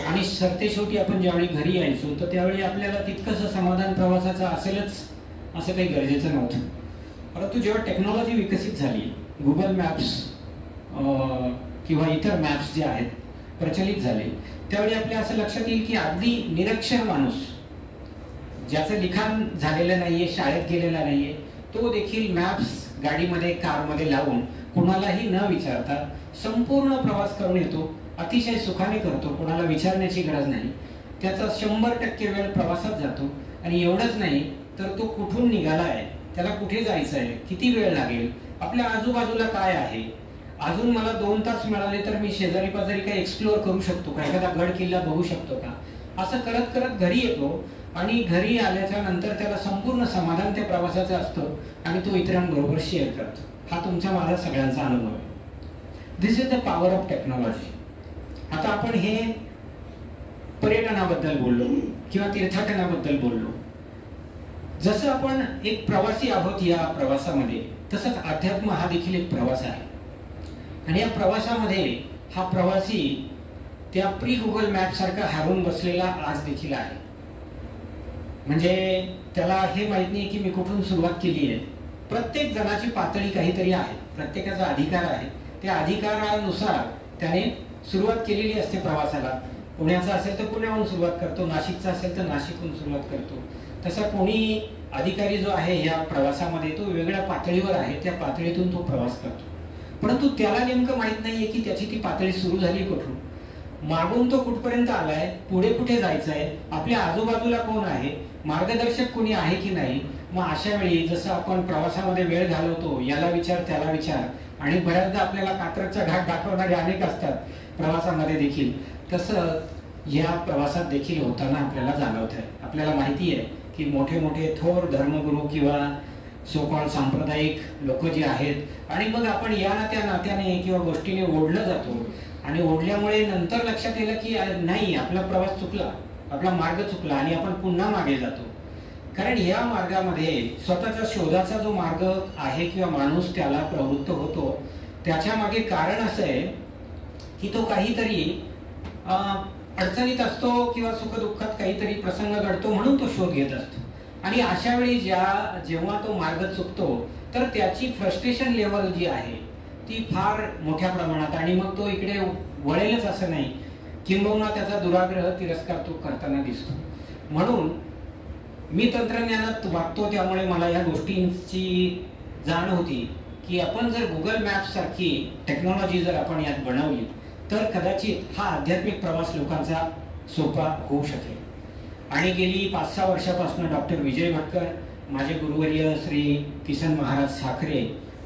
आणि सरतेशेवटी आपण ज्यावेळी घरी यायचो तर त्यावेळी आपल्याला तितकंसं समाधान प्रवासाचं असेलच असं काही गरजेचं नव्हतं. परंतु जेव्हा टेक्नॉलॉजी विकसित झाली, गुगल मॅप्स किंवा इतर मॅप्स जे आहेत प्रचलित झाले, त्यावेळी आपल्या असं लक्षात येईल की अगदी निरक्षर माणूस ज्याचं लिखाण झालेलं नाहीये, शाळेत गेलेला नाहीये, तो देखील मॅप्स गाडीमध्ये कारमध्ये लावून कुणालाही न विचारता संपूर्ण प्रवास करून येतो. अतिशय सुखाने करतो, कोणाला विचारण्याची गरज नाही. त्याचा 100% वेळ प्रवासात जातो. आणि एवढंच नाही तर तो कुठून निघाला आहे, त्याला कुठे जायचं आहे, किती वेळ लागेल, आपल्या आजूबाजूला काय आहे, अजून मला 2 तास मिळाले तर मी शेजारी पाजारी काही एक्सप्लोअर करू शकतो का, एखादा गड किल्ला बघू शकतो का, असं करत करत घरी येतो. आणि घरी आल्याच्या नंतर त्याला संपूर्ण समाधान त्या प्रवासाचं असतं आणि तो इतरांबरोबर शेअर करतो. हा तुमचा माझा सगळ्यांचा अनुभव आहे. This is the power of technology. आता आपण हे पर्यटनाबद्दल बोललो किंवा तीर्थाटनाबद्दल बोललो. जसं आपण एक प्रवासी आहोत या प्रवासामध्ये, तसंच अध्यात्म हा देखील एक प्रवास आहे. आणि या प्रवासामध्ये हा प्रवासी त्या प्री गुगल मॅप सारखा हरवून बसलेला आज देखील आहे. म्हणजे त्याला हे माहित नाही की मी कुठून सुरुवात केली आहे. प्रत्येक जणाची पातळी काहीतरी आहे, प्रत्येकाचा अधिकार आहे. त्या अधिकारानुसार त्याने सुरुवात केलेली असते प्रवासाला. पुण्याचा असेल तर पुण्याहून सुरुवात करतो, नाशिकचा असेल तर नाशिकहून सुरुवात करतो. तसा कोणी अधिकारी जो आहे या प्रवासामध्ये तो वेगळ्या पातळीवर आहे, त्या पातळीतून तो प्रवास करतो. परंतु त्याला नेमकं माहित नाहीये की त्याची ती पातळी सुरू झाली कुठून, मागून तो कुठपर्यंत आलाय, पुढे कुठे जायचंय, आपल्या आजूबाजूला कोण आहे, मार्गदर्शक कोणी आहे की नाही. मग अशा वेळी जसं आपण प्रवासामध्ये वेळ घालवतो, याला विचार त्याला विचार, आणि बऱ्याचदा आपल्याला कात्रजचा घाट दाखवणारे अनेक असतात प्रवासामध्ये देखील, तसं या प्रवासात देखील होताना आपल्याला जाणवत आहे. आपल्याला माहिती आहे की मोठे मोठे थोर धर्मगुरू किंवा सोकॉल सांप्रदायिक लोक जे आहेत, आणि मग आपण या नात्याने किंवा गोष्टीने ओढलं जातो. आणि ओढल्यामुळे नंतर लक्षात येईल की नाही, आपला प्रवास चुकला, आपला मार्ग चुकला, आणि आपण पुन्हा मागे जातो. कारण या मार्गामध्ये स्वतःच्या शोधाचा जो मार्ग आहे किंवा माणूस त्याला प्रवृत्त होतो, त्याच्या मागे कारण असं आहे की तो काहीतरी अडचणीत असतो किंवा सुखदुःखात काहीतरी प्रसंग घडतो म्हणून तो शोध घेत असतो. आणि अशा वेळी जेव्हा तो मार्ग चुकतो तर त्याची फ्रस्ट्रेशन लेवल जी आहे ती फार मोठ्या प्रमाणात, आणि मग तो इकडे वळेलच असं नाही, किंबहुना त्याचा दुराग्रह तिरस्कार तो करताना दिसतो. म्हणून मी तंत्रज्ञानात वागतो, त्यामुळे मला या गोष्टींची जाण होती की आपण जर गुगल मॅप सारखी टेक्नॉलॉजी जर आपण यात बनवली तर कदाचित हा आध्यात्मिक प्रवास लोकांचा सोपा होऊ शकेल. आणि गेली 5-6 वर्षापासून डॉक्टर विजय भटकर, माझे गुरुवर्य श्री किसन महाराज साखरे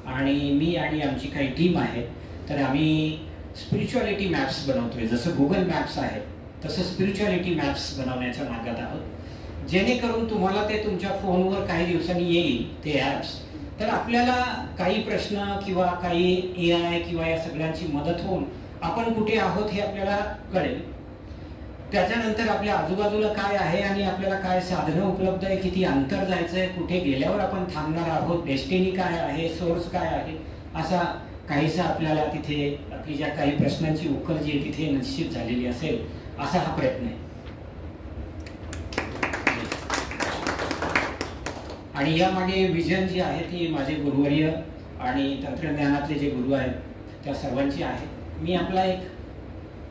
आणि मी आणि आमची काही टीम आहे, तर आम्ही स्पिरिच्युअलिटी मॅप्स बनवतोय. जसं गुगल मॅप्स आहे तसं स्पिरिच्युअलिटी मॅप्स बनवण्याच्या मार्गात आहोत, जेणेकरून तुम्हाला ते तुमच्या फोनवर काही दिवसांनी येईल ते ॲप्स. तर आपल्याला काही प्रश्न किंवा काही AI किंवा या सगळ्यांची मदत होऊन आपण कुठे आहोत हे आपल्याला कळेल. त्याच्यानंतर आपल्या आजूबाजूला काय आहे आणि आपल्याला काय साधनं उपलब्ध आहे, किती अंतर जायचं आहे, कुठे गेल्यावर आपण थांबणार आहोत, डेस्टिनी काय आहे, सोर्स काय आहे, असा काहीसा आपल्याला तिथे आपली ज्या काही प्रश्नांची उकल जी आहे तिथे निश्चित झालेली असेल, असा हा प्रयत्न आहे. आणि यामागे विजन जी आहे ती माझे गुरुवर्य आणि तंत्रज्ञानातले जे गुरु आहेत त्या सर्वांची आहे. मी आपला एक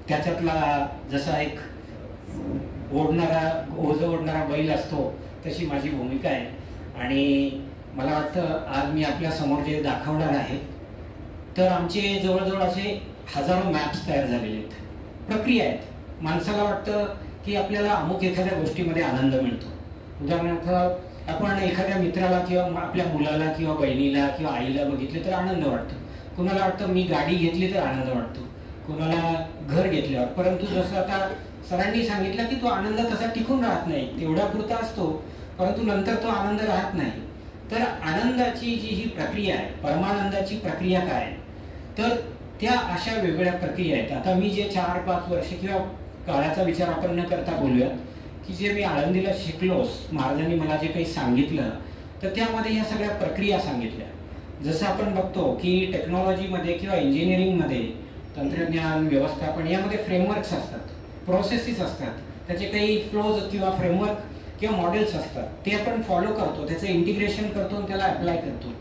त्याच्यातला जसा एक ओझं ओढणारा बैल असतो तशी माझी भूमिका आहे. आणि मला वाटतं आज मी आपल्या समोर जे दाखवणार आहे तर आमचे जवळजवळ असे हजारो मॅप्स तयार झालेले आहेत, प्रक्रिया आहेत. माणसाला वाटतं की आपल्याला अमुक एखाद्या गोष्टीमध्ये आनंद मिळतो. उदाहरणार्थ आपण एखाद्या मित्राला किंवा आपल्या मुलाला किंवा बहिणीला किंवा आईला बघितले तर आनंद वाटतो. कुणाला वाटतं मी गाडी घेतली तर आनंद वाटतो, कुणाला घर घेतल्यावर. परंतु जसं आता सरांनी सांगितलं की तो आनंद तसा टिकून राहत नाही, तेवढा पुरता असतो, परंतु नंतर तो आनंद राहत नाही. तर आनंदाची जी ही प्रक्रिया आहे, परमानंदाची प्रक्रिया काय, तर त्या अशा वेगवेगळ्या प्रक्रिया आहेत. आता मी जे 4-5 वर्ष किंवा काळाचा विचार आपण न करता बोलूयात की जे मी आळंदीला शिकलो, महाराजांनी मला जे काही सांगितलं तर त्यामध्ये या सगळ्या प्रक्रिया सांगितल्या. जसं आपण बघतो की टेक्नॉलॉजीमध्ये किंवा इंजिनिअरिंगमध्ये तंत्रज्ञान व्यवस्थापन यामध्ये फ्रेमवर्क्स असतात, प्रोसेसेस असतात, त्याचे काही फ्लोज किंवा फ्रेमवर्क किंवा मॉडेल्स असतात, ते आपण फॉलो करतो, त्याचं इंटिग्रेशन करतो आणि त्याला अप्लाय करतो.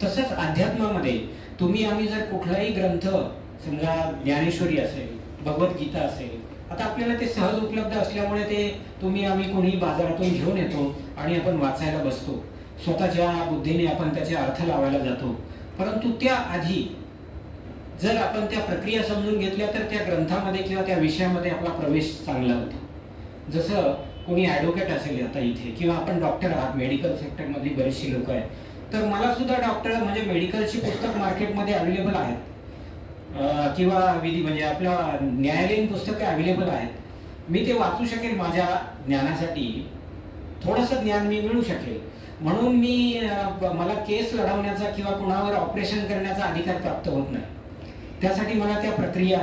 तसंच अध्यात्मामध्ये तुम्ही आम्ही जर कुठलाही ग्रंथ, समजा ज्ञानेश्वरी असेल, भगवद्गीता असेल, आता आपल्याला ते सहज उपलब्ध असल्यामुळे ते तुम्ही आम्ही कोणी बाजारातून घेऊन येतो आणि आपण वाचायला बसतो, स्वतःच्या बुद्धीने आपण त्याचे अर्थ लावायला जातो. परंतु त्या आधी जर आपण त्या प्रक्रिया समजून घेतल्या तर त्या ग्रंथामध्ये किंवा त्या विषयामध्ये आपला प्रवेश चांगला होतो. जसं कोणी ॲडव्होकेट असेल आता इथे, किंवा आपण डॉक्टर आहात, मेडिकल सेक्टरमधली बरीचशी लोक आहेत, तर मला सुद्धा डॉक्टर म्हणजे मेडिकलची पुस्तक मार्केटमध्ये अवेलेबल आहेत, किंवा विधी म्हणजे आपल्या न्यायालयीन पुस्तकं अवेलेबल आहेत. मी ते वाचू शकेल, माझ्या ज्ञानासाठी थोडंसं ज्ञान मी मिळू शकेल. म्हणून मला केस लढवण्याचा किंवा कुणावर ऑपरेशन करण्याचा अधिकार प्राप्त होत नाही. त्यासाठी मला त्या प्रक्रिया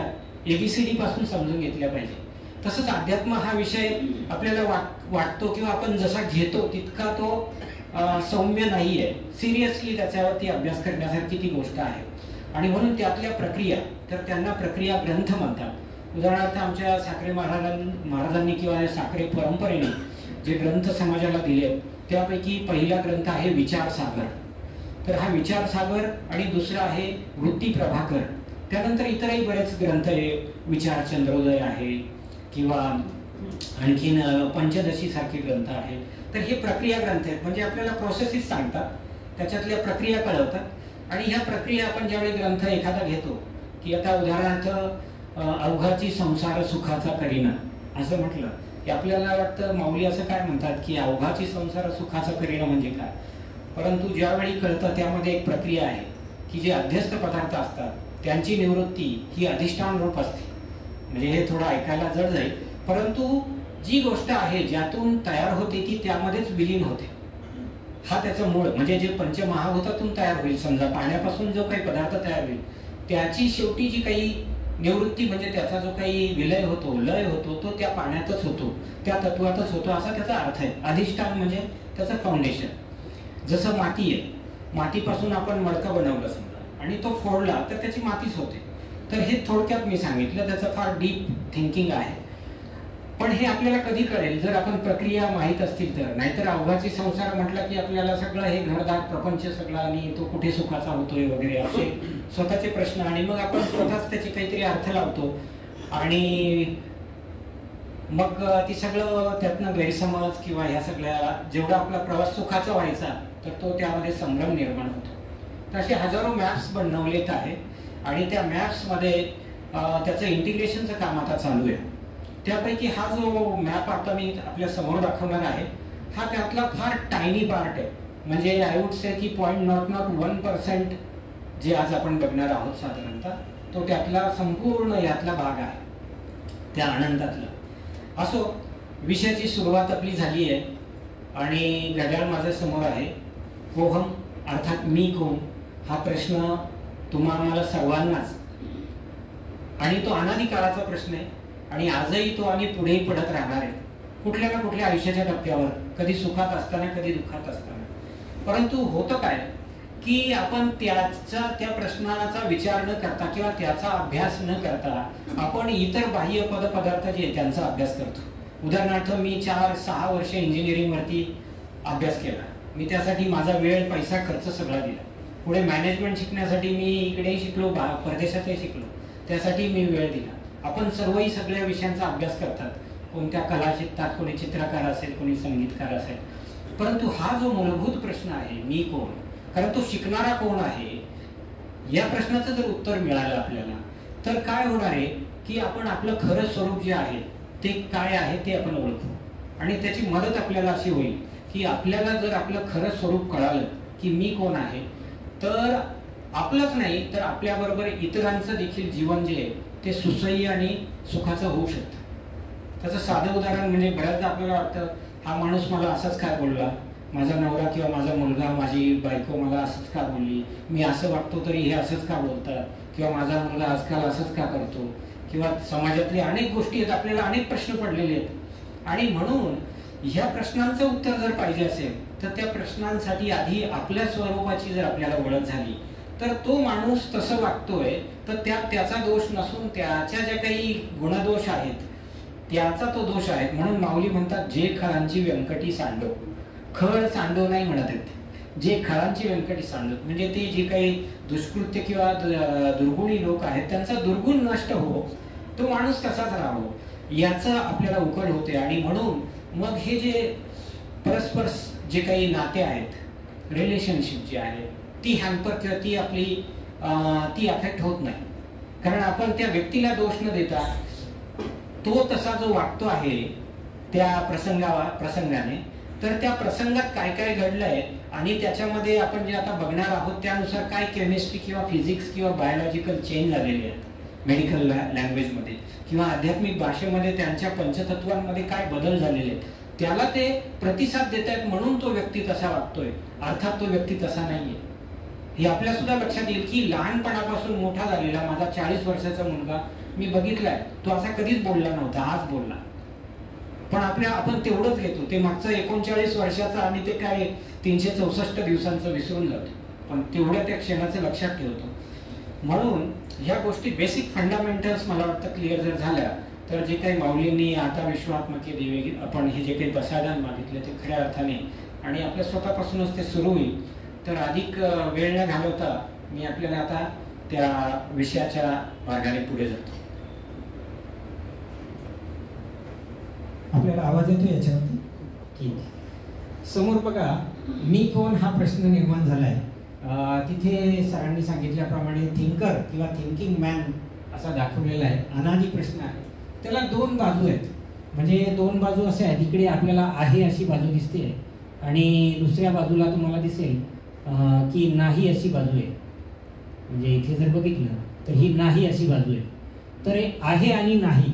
ABCD पासून समजून घेतल्या पाहिजे. तसंच अध्यात्म हा विषय आपल्याला वाटतो किंवा आपण जसा घेतो तितका तो सौम्य नाही आहे. सिरियसली त्याच्यावरती अभ्यास करण्यासारखी ती गोष्ट आहे. आणि म्हणून त्यातल्या प्रक्रिया, तर त्यांना प्रक्रिया ग्रंथ म्हणतात. उदाहरणार्थ आमच्या साखरे महाराजांनी किंवा साखरे परंपरेने जे ग्रंथ समाजाला दिले त्यापैकी पहिला ग्रंथ आहे विचारसागर. तर हा विचारसागर, आणि दुसरा आहे वृत्ती प्रभाकर. त्यानंतर इतरही बरेच ग्रंथ आहे, विचार चंद्रोदय आहे किंवा आणखीन पंचदशी सारखे ग्रंथ आहेत. तर हे प्रक्रिया ग्रंथ आहेत, म्हणजे आपल्याला प्रोसेसेस सांगतात, त्याच्यातल्या प्रक्रिया कळवतात. आणि ह्या प्रक्रिया आपण ज्यावेळी ग्रंथ एखादा घेतो, की आता उदाहरणार्थ अवघाची संसार सुखाचा करीना असं म्हटलं की आपल्याला वाटतं माऊली असं काय म्हणतात की अवघाची संसार सुखाचा करीना म्हणजे काय. परंतु ज्यावेळी कळतं त्यामध्ये एक प्रक्रिया आहे की जे अध्यस्त पदार्थ असतात त्यांची निवृत्ती ही अधिष्ठान रूप असते. म्हणजे हे थोडं ऐकायला जड जाईल, परंतु जी गोष्ट आहे ज्यातून तयार होते ती त्यामध्येच विलीन होते. हा त्याचं मूळ, म्हणजे जे पंचमहाभूतातून तयार होईल, समजा पाण्यापासून जो काही पदार्थ तयार होईल त्याची शेवटी जी काही निवृत्ती म्हणजे त्याचा जो काही विलय होतो, लय होतो, तो त्या पाण्यातच होतो, त्या तत्वातच होतो, असा त्याचा अर्थ आहे. अधिष्ठान म्हणजे त्याचं फाउंडेशन. जसं माती आहे, मातीपासून आपण मडकं बनवलं समजा आणि तो फोडला तर त्याची मातीच होते. तर हे थोडक्यात मी सांगितलं, त्याचं फार डीप थिंकिंग आहे. पण हे आपल्याला कधी कळेल जर आपण प्रक्रिया माहीत असतील तर. नाहीतर अवघाची संसार म्हटलं की आपल्याला सगळं हे घरदार प्रपंच सगळा आणि तो कुठे सुखाचा होतोय वगैरे असे स्वतःचे प्रश्न, आणि मग आपण स्वतःच त्याचे काहीतरी अर्थ लावतो आणि मग ती सगळं त्यातनं गैरसमज किंवा ह्या सगळ्या जेवढा आपला प्रवास सुखाचा व्हायचा तर तो त्यामध्ये संभ्रम निर्माण होतो. तर असे हजारो मॅप्स बनवलेत आहे आणि त्या मॅप्समध्ये त्याचं इंटिग्रेशनचं काम आता चालू आहे. त्यापैकी हा जो मॅप आता मी आपल्या समोर दाखवणार आहे हा त्यातला फार टायनी पार्ट आहे. म्हणजे आय वुड से की 0.01% जे आज आपण बघणार आहोत साधारणतः, तो त्यातला संपूर्ण यातला भाग आहे, त्या अनंतातला. असो, विषयाची सुरुवात आपली झाली आहे आणि घड्याळ माझ्या समोर आहे. कोहम अर्थात मी कोण हा प्रश्न तुम्हाला सर्वांनाच, आणि तो अनादी काळाचा प्रश्न आहे आणि आजही तो आणि पुढेही पडत राहणार आहे कुठल्या ना कुठल्या आयुष्याच्या टप्प्यावर, कधी सुखात असताना कधी दुःखात असताना. परंतु होतं काय की आपण त्या प्रश्नाचा विचार न करता किंवा त्याचा अभ्यास न करता आपण इतर बाह्य पदार्थ जे त्यांचा अभ्यास करतो. उदाहरणार्थ मी 4-6 वर्ष इंजिनिअरिंग वरती अभ्यास केला. मी त्यासाठी माझा वेळ पैसा खर्च सगळा दिला. पुढे मॅनेजमेंट शिकण्यासाठी मी इकडेही शिकलो, परदेशातही शिकलो, त्यासाठी मी वेळ दिला. आपण सर्वही सगळ्या विषयांचा अभ्यास करतात, कोणत्या कला शिकतात, कोणी चित्रकार असेल, कोणी संगीतकार असेल. परंतु हा जो मूलभूत प्रश्न आहे मी कोण, कारण तो शिकणारा कोण आहे, या प्रश्नाचं जर उत्तर मिळालं आपल्याला तर काय होणार आहे की आपण आपलं खरं स्वरूप जे आहे ते काय आहे ते आपण ओळखू. आणि त्याची मदत आपल्याला अशी होईल की आपल्याला जर आपलं खरं स्वरूप कळालं की मी कोण आहे तर आपलंच नाही तर आपल्याबरोबर इतरांचं देखील जीवन जे आहे ते सुसह्य आणि सुखाचं होऊ शकतं. त्याचं साधं उदाहरण म्हणजे बऱ्याचदा आपल्याला वाटतं हा माणूस मला असंच काय बोलला, माझा नवरा किंवा माझा मुलगा, माझी बायको मला असंच का बोलली, मी असं वागतो तरी हे असंच का बोलतात, किंवा माझा मुलगा आजकाल असंच का करतो, किंवा समाजातली अनेक गोष्टी आहेत, आपल्याला अनेक प्रश्न पडलेले आहेत. आणि म्हणून ह्या प्रश्नांचं उत्तर जर पाहिजे असेल तर त्या प्रश्नांसाठी आधी आपल्या स्वरूपाची जर आपल्याला ओळख झाली तर तो माणूस तसं वागतोय तर त्याचा दोष नसून त्याच्या ज्या काही गुणदोष आहेत त्याचा तो दोष आहे. म्हणून माऊली म्हणतात जे खळांची व्यंकटी सांडो, खळ सांडो नाही म्हणत आहेत, जे खळांची व्यंकटी सांडो म्हणजे ते जे काही दुष्कृत्य किंवा दुर्गुणी लोक आहेत त्यांचा दुर्गुण नष्ट हो, तो माणूस तसाच राहावं याचं आपल्याला उकल होते. आणि म्हणून मग हे जे परस्पर जे काही नाते आहेत, रिलेशनशिप जी आहे ती हॅम्पर किंवा ती आपली ती अफेक्ट होत नाही. कारण आपण त्या व्यक्तीला दोष न देता तो तसा जो वागतो आहे त्या प्रसंगाने, तर त्या प्रसंगात काय काय घडलंय आणि त्याच्यामध्ये आपण जे आता बघणार आहोत त्यानुसार काय केमिस्ट्री किंवा फिजिक्स किंवा बायोलॉजिकल चेंज झालेले आहेत मेडिकल लँग्वेजमध्ये किंवा आध्यात्मिक भाषेमध्ये त्यांच्या पंचतत्वांमध्ये काय बदल झालेले आहेत त्याला ते प्रतिसाद देत आहेत म्हणून तो व्यक्ती तसा वागतोय. अर्थात तो व्यक्ती तसा नाहीये हे आपल्या सुद्धा लक्षात येईल की लहानपणापासून मोठा झालेला माझा 40 वर्षाचा मुलगा मी बघितलाय, तो असा कधीच बोलला नव्हता, आज बोलला. पण आपण तेवढंच घेतो, ते मागचं 39 वर्षाचं आणि ते काय 364 दिवसांचं विसरून जातो, पण तेवढ्या त्या क्षणाचं लक्षात ठेवतो. म्हणून ह्या गोष्टी बेसिक फंडामेंटल्स मला वाटतं क्लिअर जर झाल्या तर जे काही माऊलींनी आता विश्वात्मके दिवे आपण हे जे काही प्रसाधन मागितले ते खऱ्या अर्थाने आणि आपल्या स्वतःपासूनच ते सुरू होईल. तर अधिक वेळ न घालवता मी आपल्याला आता त्या विषयाच्या मार्गाने पुढे जातो. आपल्याला आवाज येतो याच्यावरती? ठीक आहे. समोर बघा मी कोण हा प्रश्न निर्माण झालाय. तिथे सरांनी सांगितल्याप्रमाणे थिंकर किंवा थिंकिंग मॅन असा दाखवलेला आहे. अनादी प्रश्न आहे, त्याला 2 बाजू आहेत. म्हणजे 2 बाजू असे आहेत, इकडे आपल्याला आहे अशी बाजू दिसते आणि दुसऱ्या बाजूला तुम्हाला दिसेल की नाही अशी बाजू आहे. म्हणजे इथे जर बघितलं तर ही नाही अशी बाजू आहे. तर आहे आणि नाही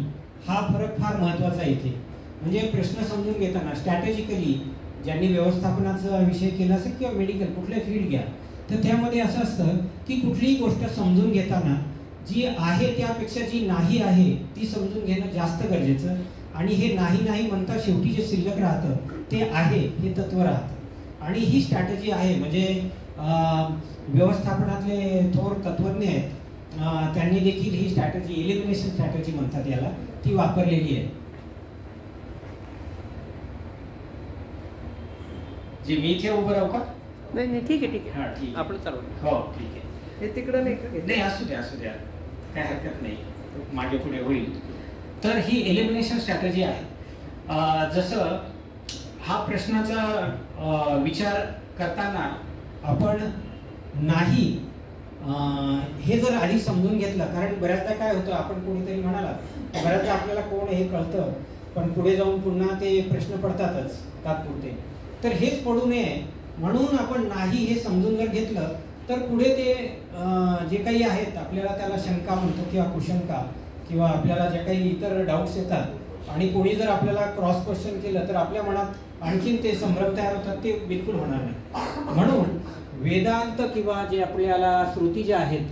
हा फरक फार महत्वाचा आहे इथे. म्हणजे प्रश्न समजून घेताना स्ट्रॅटेजिकली ज्यांनी व्यवस्थापनाचा विषय केला असेल किंवा मेडिकल कुठल्याही फील्ड घ्या तर त्यामध्ये असं असतं की कुठलीही गोष्ट समजून घेताना जी आहे त्यापेक्षा जी नाही आहे ती समजून घेणं जास्त गरजेचं. आणि हे नाही नाही म्हणता शेवटी जे शिल्लक राहतं ते आहे हे तत्व राहतं. आणि ही स्ट्रॅटेजी आहे. म्हणजे व्यवस्थापनातले थोर तत्वज्ञ आहेत त्यांनी देखील ही स्ट्रॅटेजी एलिमिनेशन स्ट्रॅटेजी म्हणतात याला, ती वापरलेली आहे. जी मी इथे उभं राहू का? नाही ठीक आहे हा ठीक आपण चालू. हो ठीक आहे. हे तिकडं नाही का? नाही असू द्या काय हरकत नाही, मागे पुढे होईल. तर ही एलिमिनेशन स्ट्रॅटेजी आहे. जसं हा प्रश्नाचा विचार करताना आपण नाही हे जर आधी समजून घेतलं, कारण बऱ्याचदा काय होतं आपण कोणीतरी म्हणाला बऱ्याचदा आपल्याला कोण हे कळतं पण पुढे जाऊन पुन्हा ते प्रश्न पडतातच तात्पुरते. तर हेच पडू नये म्हणून आपण नाही हे समजून जर घेतलं तर पुढे ते जे काही आहेत आपल्याला त्याला शंका म्हणतो किंवा कुशंका किंवा आपल्याला जे काही इतर डाऊट्स येतात आणि कोणी जर आपल्याला क्रॉस क्वेश्चन केलं तर आपल्या मनात आणखीन ते संभ्रम तयार होतात, ते बिलकुल होणार नाही. म्हणून वेदांत किंवा जे आपल्याला श्रुती ज्या आहेत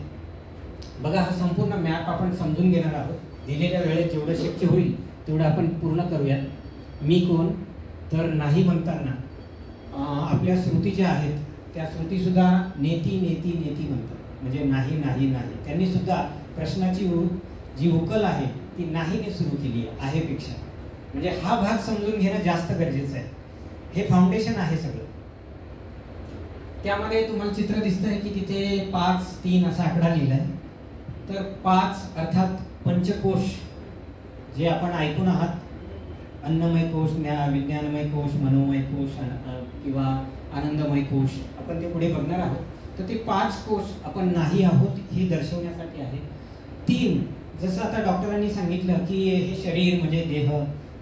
बघा, हा संपूर्ण मॅप आपण समजून घेणार आहोत. दिलेल्या वेळेत जेवढं शक्य होईल तेवढं आपण पूर्ण करूयात. मी कोण तर नाही म्हणताना आपल्या श्रुती ज्या आहेत त्या श्रुती सुद्धा नेती नेती नेती म्हणतात. म्हणजे नाही नाही नाही, त्यांनी सुद्धा प्रश्नाची जी उकल आहे ती नाहीने सुरू केली आहे पेक्षा. म्हणजे हा भाग समजून घेणं जास्त गरजेचं आहे. हे फाउंडेशन आहे सगळं. त्यामध्ये तुम्हाला चित्र दिसतंय की तिथे 5, 3 असा आकडा लिहिलाय. तर 5 अर्थात पंचकोश जे आपण ऐकून आहात, अन्नमय कोश, विज्ञानमय कोश, मनोमय कोश किंवा आनंदमय कोश, आपण ते पुढे बघणार आहोत. तर ते 5 कोश आपण नाही आहोत हे दर्शवण्यासाठी आहे. 3 जसं आता डॉक्टरांनी सांगितलं की हे शरीर म्हणजे देह,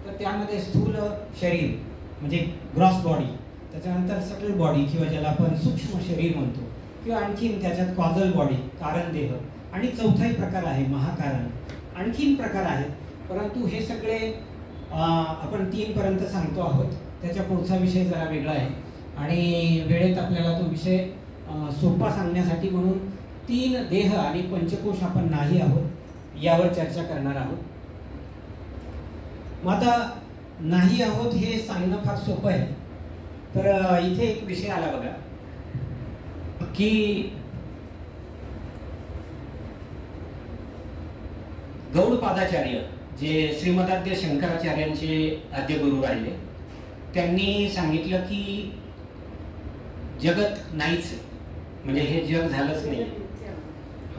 तर त्यामध्ये स्थूल शरीर म्हणजे ग्रॉस बॉडी, त्याच्यानंतर सटल बॉडी किंवा ज्याला आपण सूक्ष्म शरीर म्हणतो, किंवा आणखीन त्याच्यात कॉझल बॉडी कारण देह, आणि चौथाही प्रकार आहे महाकारण. आणखीन प्रकार आहेत परंतु हे सगळे आपण 3 पर्यंत सांगतो आहोत. त्याच्या पुढचा विषय जरा वेगळा आहे आणि वेळेत आपल्याला तो विषय सोपा सांगण्यासाठी म्हणून 3 देह आणि पंचकोश आपण नाही आहोत यावर चर्चा करणार आहोत. मग आता नाही आहोत हे सांगणं फार सोपं आहे, तर इथे एक विषय आला बघा की गौडपादाचार्य जे श्रीमदाद्य शंकराचार्यांचे आद्यगुरु राहिले, त्यांनी सांगितलं की जगत नाहीच, म्हणजे हे जग झालंच नाही,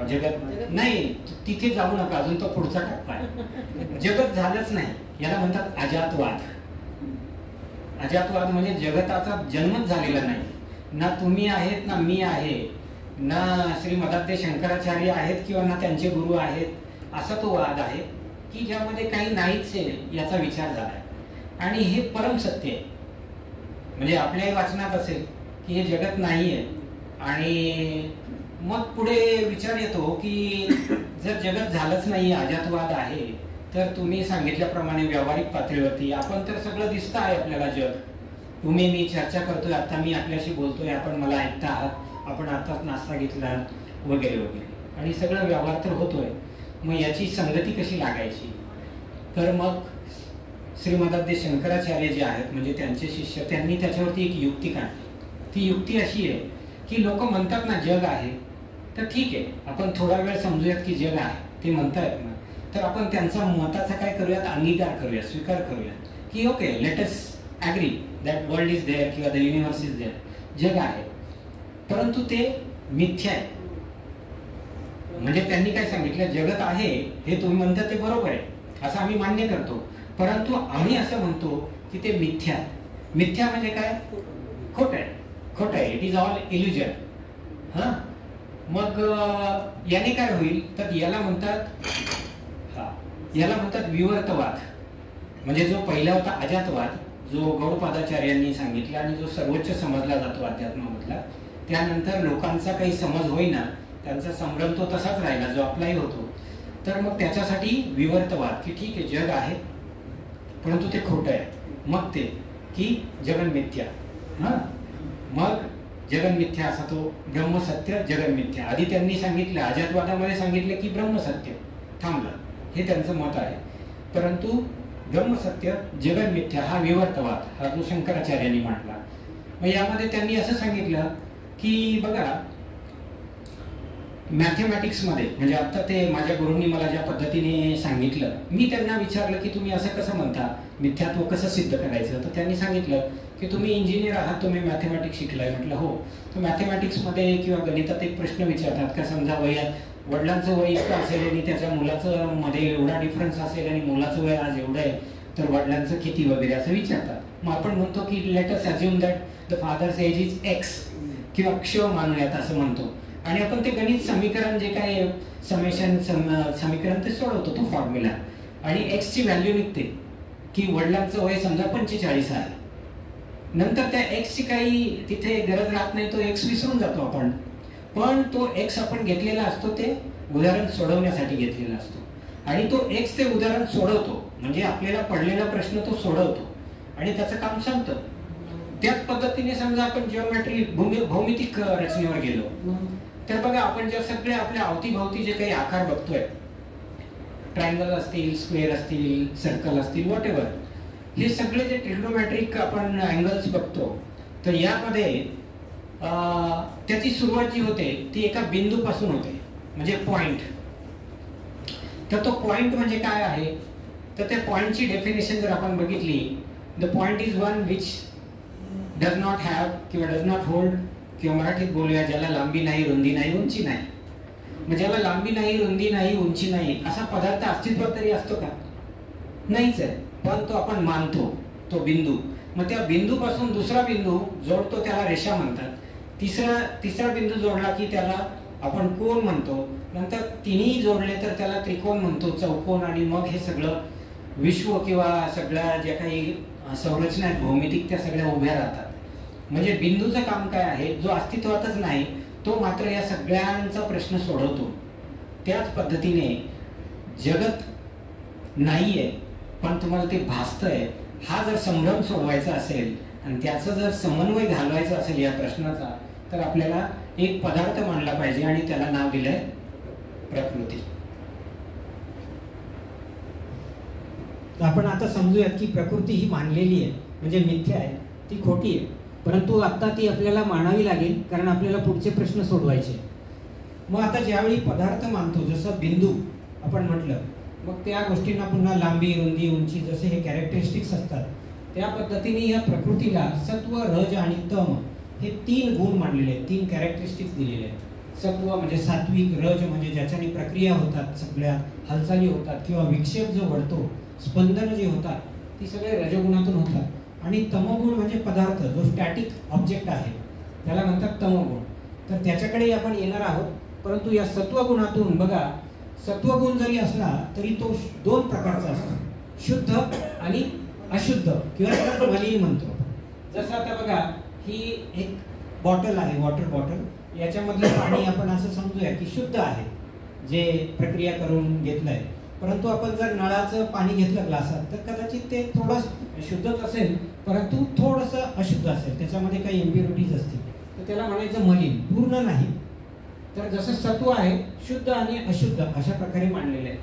जगत नाही, तिथे जाऊ नका, अजून तो पुढचा टप्पा आहे. जगत झालंच नाही, याला म्हणतात अजातवाद. अजातवाद म्हणजे जगताचा जन्मच झालेला नाही, ना तुम्ही आहेत ना मी आहे, ना श्रीमदाद्य शंकराचार्य आहेत किंवा ना त्यांचे गुरु आहेत, असा तो वाद आहे की ज्यामध्ये काही नाहीच आहे याचा विचार झालाय. आणि हे परम सत्य आहे. म्हणजे आपल्याही वाचनात असेल की हे जगत नाहीये, आणि मग पुढे विचार येतो की जर जगत झालंच नाही, अजातवाद आहे, तर तुम्ही सांगितल्याप्रमाणे व्यावहारिक पातळीवरती आपण तर सगळं दिसतं आहे आपल्याला जग. तुम्ही मी चर्चा करतोय, आता मी आपल्याशी बोलतोय, आपण मला ऐकता आहात, आपण आताच नाश्ता घेतला वगैरे वगैरे, आणि सगळं व्यवहार तर होतोय. मग याची संगती कशी लागायची? तर मग श्रीमदाद्य शंकराचार्य जे आहेत म्हणजे त्यांचे शिष्य, त्यांनी त्याच्यावरती एक युक्ती काढली. ती युक्ती अशी आहे की लोक म्हणतात ना जग आहे, तर ठीक आहे, आपण थोडा वेळ समजूयात की जग आहे, ते म्हणतायत ना, तर आपण त्यांचा मताचा काय करूयात, अंगीकार करूया, स्वीकार करूया की okay, let us agree that world is there किंवा द युनिव्हर्स इज देअर, जग आहे, परंतु ते मिथ्या आहे. म्हणजे त्यांनी काय सांगितलं, जगत आहे हे तुम्ही म्हणता ते बरोबर आहे, असं आम्ही मान्य करतो, परंतु आम्ही असं म्हणतो की ते मिथ्या आहे. मिथ्या म्हणजे काय? खोट आहे, खोट आहे, इट इज ऑल इल्युजन. हा, मग याने काय होईल, तर याला म्हणतात विवर्तवाद. म्हणजे जो पहिला होता अजातवाद, जो गौडपादाचार्यांनी सांगितला आणि जो सर्वोच्च समजला जातो अध्यात्मामधला, त्यानंतर लोकांचा काही समज होईना, त्यांचा संभ्रम तो तसाच राहिला जो आपलाही होतो. तर मग त्याच्यासाठी विवर्तवाद की ठीक आहे जग आहे परंतु ते खोटं आहे. मग ते की जगन मिथ्या. हा, मग जगन मिथ्या असा तो ब्रह्मसत्य जगन मिथ्या. आधी त्यांनी सांगितलं, अजातवादामध्ये सांगितलं की ब्रह्मसत्य, थांबलं, हे त्यांचं मत आहे. परंतु ब्रह्मसत्य जगन मिथ्या हा विवर्तवाद, हा जो शंकराचार्यांनी मांडला. मग यामध्ये त्यांनी असं सांगितलं की बघा, मॅथमॅटिक्समध्ये म्हणजे आता ते माझ्या गुरूंनी मला ज्या पद्धतीने सांगितलं, मी त्यांना विचारलं की तुम्ही असं कसं म्हणता, मिथ्यात्व कसं सिद्ध करायचं, तर त्यांनी सांगितलं की तुम्ही इंजिनियर आहात, तुम्ही मॅथमॅटिक्स शिकलाय. म्हटलं हो. तर मॅथमॅटिक्समध्ये किंवा गणितात एक प्रश्न विचारतात का, समजा वडिलांचं वय इतकं असेल आणि त्याच्या मुलाचं मध्ये एवढा डिफरन्स असेल आणि मुलाचं वय आज एवढं आहे, तर वडिलांचं किती वगैरे असं विचारतात. मग आपण म्हणतो की let us assume that the father's age is X किंवा क्ष मानूयात असं म्हणतो, आणि आपण ते गणित समीकरण जे काय समेशन समीकरण ते सोडवतो तो फॉर्म्युला, आणि एक्स ची व्हॅल्यू निघते की वडिलांचं वय समजा 45 आहे. नंतर त्या एक्स ची काही तिथे गरज राहत नाही, तो एक्स विसरून जातो आपण. पण तो एक्स आपण घेतलेला असतो ते उदाहरण सोडवण्यासाठी घेतलेला असतो, आणि तो एक्स ते उदाहरण सोडवतो, म्हणजे आपल्याला पडलेला प्रश्न तो सोडवतो आणि त्याचं काम संपतं. त्याच पद्धतीने समजा आपण जिओमेट्री भौमितिक रचनेवर गेलो, तर बघा आपण जे सगळे आपल्या अवतीभोवती जे काही आकार बघतोय, ट्रायंगल असतील, स्क्वेअर असतील, सर्कल असतील, व्हॉट एव्हर, हे सगळे जे ट्रिग्नोमेट्रिक आपण अँगल्स बघतो, तर यामध्ये त्याची सुरुवात जी होते ती एका बिंदूपासून होते, म्हणजे पॉइंट. तर तो पॉइंट म्हणजे काय आहे, तर त्या पॉइंटची डेफिनेशन जर आपण बघितली, the point is one which does not have किंवा डज नॉट होल्ड, किंवा मराठीत बोलूया ज्याला लांबी नाही, रुंदी नाही, उंची नाही. म्हणजे ज्याला लांबी नाही, रुंदी नाही, उंची नाही असा पदार्थ अस्तित्वात तरी असतो का? नाहीच आहे, पण तो आपण मानतो, तो बिंदू. मग त्या बिंदूपासून दुसरा बिंदू जोडतो त्याला रेषा म्हणतात. तिसरा बिंदू जोडला की त्याला आपण कोन म्हणतो. नंतर तिन्ही जोडले तर त्याला त्रिकोण म्हणतो, चौकोन, आणि मग हे सगळं विश्व किंवा सगळ्या ज्या काही संरचना आहेत भौमितिक त्या सगळ्या उभ्या राहतात. म्हणजे बिंदूचं काम काय आहे, जो अस्तित्वातच नाही तो मात्र या सगळ्यांचा प्रश्न सोडवतो. त्याच पद्धतीने जगत नाहीये पण तुम्हाला ते भासतंय, हा जर संभ्रम सोडवायचा असेल आणि त्याचा जर समन्वय घालवायचा असेल या प्रश्नाचा, तर आपल्याला एक पदार्थ मांडला पाहिजे आणि त्याला नाव दिलंय प्रकृती. आपण आता समजूयात की प्रकृती ही मानलेली आहे, म्हणजे मिथ्या आहे, ती खोटी आहे. परंतु आत्ता ती आपल्याला मांडावी लागेल, कारण आपल्याला पुढचे प्रश्न सोडवायचे. मग आता ज्यावेळी पदार्थ मानतो, जसं बिंदू आपण म्हटलं, मग त्या गोष्टींना पुन्हा लांबी, रुंदी, उंची जसे हे कॅरेक्टरिस्टिक्स असतात, त्या पद्धतीने या प्रकृतीला सत्व, रज आणि तम हे 3 गुण मांडलेले आहेत, 3 कॅरेक्टरिस्टिक्स दिलेले आहेत. सत्व म्हणजे सात्विक, रज म्हणजे ज्याच्याने प्रक्रिया होतात, सगळ्या हालचाली होतात किंवा विक्षेप जो घडतो, स्पंदन जे होतात, ती सगळे रजगुणातून होतात. आणि तमोगुण म्हणजे पदार्थ, जो स्टॅटिक ऑब्जेक्ट आहे, त्याला म्हणतात तमोगुण. तर त्याच्याकडे आपण येणार आहोत. परंतु या सत्वगुणातून बघा, सत्वगुण जरी असला तरी तो 2 प्रकारचा असतो, शुद्ध आणि अशुद्ध किंवा त्याला मलिन म्हणतो. जसं आता बघा, ही एक बॉटल आहे, वॉटर बॉटल, याच्यामधलं पाणी आपण असं समजूया की शुद्ध आहे, जे प्रक्रिया करून घेतलंय. परंतु आपण जर नळाचं पाणी घेतलं ग्लासात, तर कदाचित ते थोडंसं शुद्धच असेल, परंतु थोडंसं अशुद्ध असेल, त्याच्यामध्ये काही इम्प्युरिटीज असतील, तर त्याला म्हणायचं मलिन, पूर्ण नाही. तर जसं सत्व आहे, शुद्ध आणि अशुद्ध अशा प्रकारे मांडलेले आहे.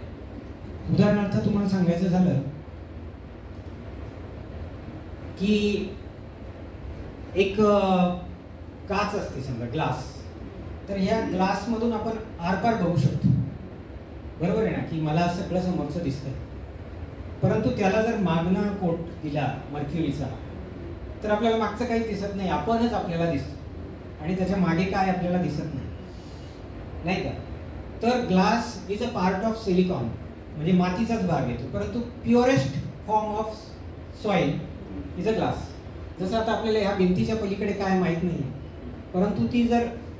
उदाहरणार्थ तुम्हाला सांगायचं झालं की एक काच असते, समजा ग्लास, तर ह्या ग्लासमधून आपण आरपार बघू शकतो, बरोबर आहे ना, की मला सगळं समोरचं दिसतंय. परंतु त्याला जर मागणं कोट दिला मर्क्युरीचा, तर आपल्याला मागचं काही दिसत नाही, आपणच आपल्याला दिसतो आणि त्याच्या मागे काय आपल्याला दिसत नाही, नाही का. तर glass is a part of silicon, म्हणजे मातीचाच भाग येतो, परंतु purest form of soil is a glass. जसं आता आपल्याला ह्या भिंतीच्या पलीकडे काय माहीत नाही, परंतु ती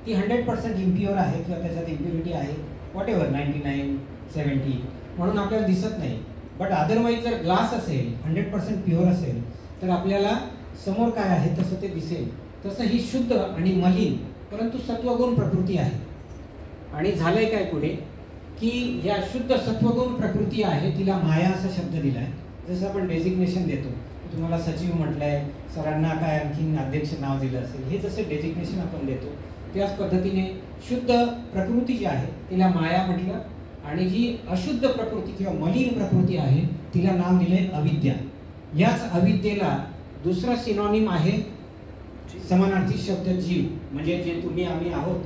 100% इम्प्युअर आहे किंवा त्याच्यात इम्प्युरिटी आहे, वॉट एव्हर 99, 70, म्हणून आपल्याला दिसत नाही. बट अदरवाईज जर ग्लास असेल, 100% प्युअर असेल, तर आपल्याला समोर काय आहे तसं ते दिसेल. तसं ही शुद्ध आणि मलिन परंतु सत्वगुण प्रकृती आहे. आणि झालंय काय पुढे, की या शुद्ध सत्वगुण प्रकृती आहे, तिला माया असा शब्द दिलाय. जसं आपण डेजिग्नेशन देतो, तुम्हाला सचिव म्हटलंय, सरांना काय आणखीन अध्यक्ष नाव दिलं असेल, हे जसं डेजिग्नेशन आपण देतो, त्याच पद्धतीने शुद्ध प्रकृती जी आहे तिला माया म्हटलं, आणि जी अशुद्ध प्रकृती किंवा मलिन प्रकृती आहे तिला नाव दिले अविद्या. याच अविद्येला दुसरं सिनॉनिम आहे समानार्थी शब्द जीव, म्हणजे जे तुम्ही आम्ही आहोत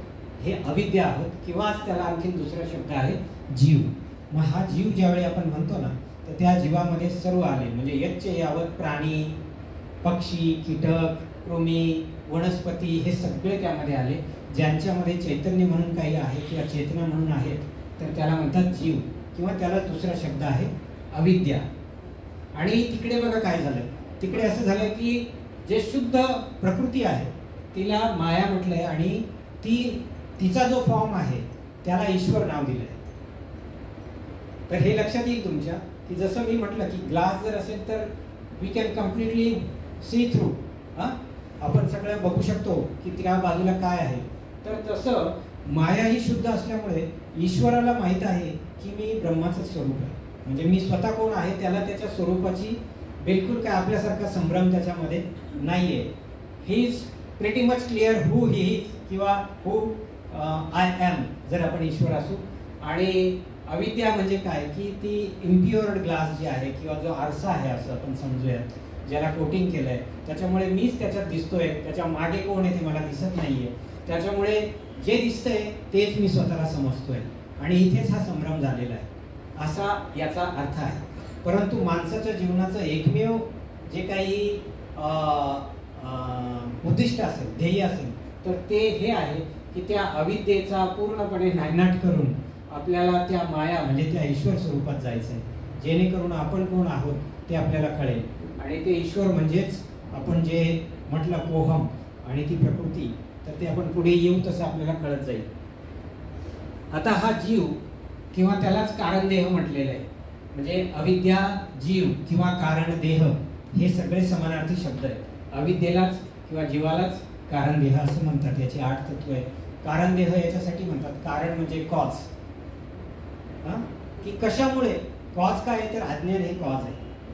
हे अविद्या आहोत, किंवा त्याला आणखीन दुसरा शब्द आहे जीव. मग हा जीव ज्यावेळी आपण म्हणतो ना, तर त्या जीवामध्ये सर्व आले, म्हणजे यच्च यावत प्राणी, पक्षी, कीटक, कृमी, वनस्पती हे सगळे त्यामध्ये आले. ज्यांच्यामध्ये चैतन्य म्हणून काही आहे किंवा चेतना म्हणून आहेत, तर त्याला म्हणतात जीव, किंवा त्याला दुसरा शब्द आहे अविद्या. आणि तिकडे बघा काय झालं, तिकडे असं झालं की जे शुद्ध प्रकृती आहे तिला माया म्हटलंय, आणि तिचा जो फॉर्म आहे त्याला ईश्वर नाव दिलंय. तर हे लक्षात येईल तुमच्या, की जसं मी म्हटलं की ग्लास जर असेल तर we can completely see through, आपण सगळं बघू शकतो की त्या बाजूला काय आहे. तर तसं माया ही शुद्ध असल्यामुळे ईश्वराला माहित आहे की मी ब्रह्माचं स्वरूप आहे, म्हणजे मी स्वतः कोण आहे त्याला त्याच्या स्वरूपाची बिलकुल काय आपल्यासारखा संभ्रम त्याच्यामध्ये नाहीये. He is pretty much clear who he is, किंवा हू आय एम जर आपण ईश्वर असू. आणि अविद्या म्हणजे काय, की ती इम्प्युअर्ड ग्लास जी आहे किंवा जो आरसा आहे असं आपण समजूयात, ज्याला कोटिंग केलंय, त्याच्यामुळे मीच त्याच्यात दिसतोय, त्याच्या मागे कोण आहे ते मला दिसत नाहीये, त्याच्यामुळे जे दिसतंय तेच मी स्वतःला समजतोय, आणि इथेच हा संभ्रम झालेला आहे, असा याचा अर्थ आहे. परंतु माणसाच्या जीवनाचं एकमेव जे काही उद्दिष्ट असेल, ध्येय असेल, तर ते हे आहे की त्या अविद्येचा पूर्णपणे नायनाट करून आपल्याला त्या माया म्हणजे त्या ईश्वर स्वरूपात जायचं आहे, जेणेकरून आपण कोण आहोत ते आपल्याला कळेल. आणि ते ईश्वर म्हणजेच आपण जे म्हटलं कोहम आणि ती प्रकृती, तर ते आपण पुढे येऊ तसं आपल्याला कळत जाईल. आता हा जीव किंवा त्यालाच कारण देह म्हटलेलं आहे, म्हणजे अविद्या, जीव किंवा कारण देह हे सगळे समानार्थी शब्द आहेत. अविद्येलाच किंवा जीवालाच कारण देह असं म्हणतात, याची 8 तत्व आहेत. कारण देह याच्यासाठी म्हणतात, कारण म्हणजे कॉज, की कशामुळे, कॉज काय आहे तर अज्ञान हे कॉज आहे,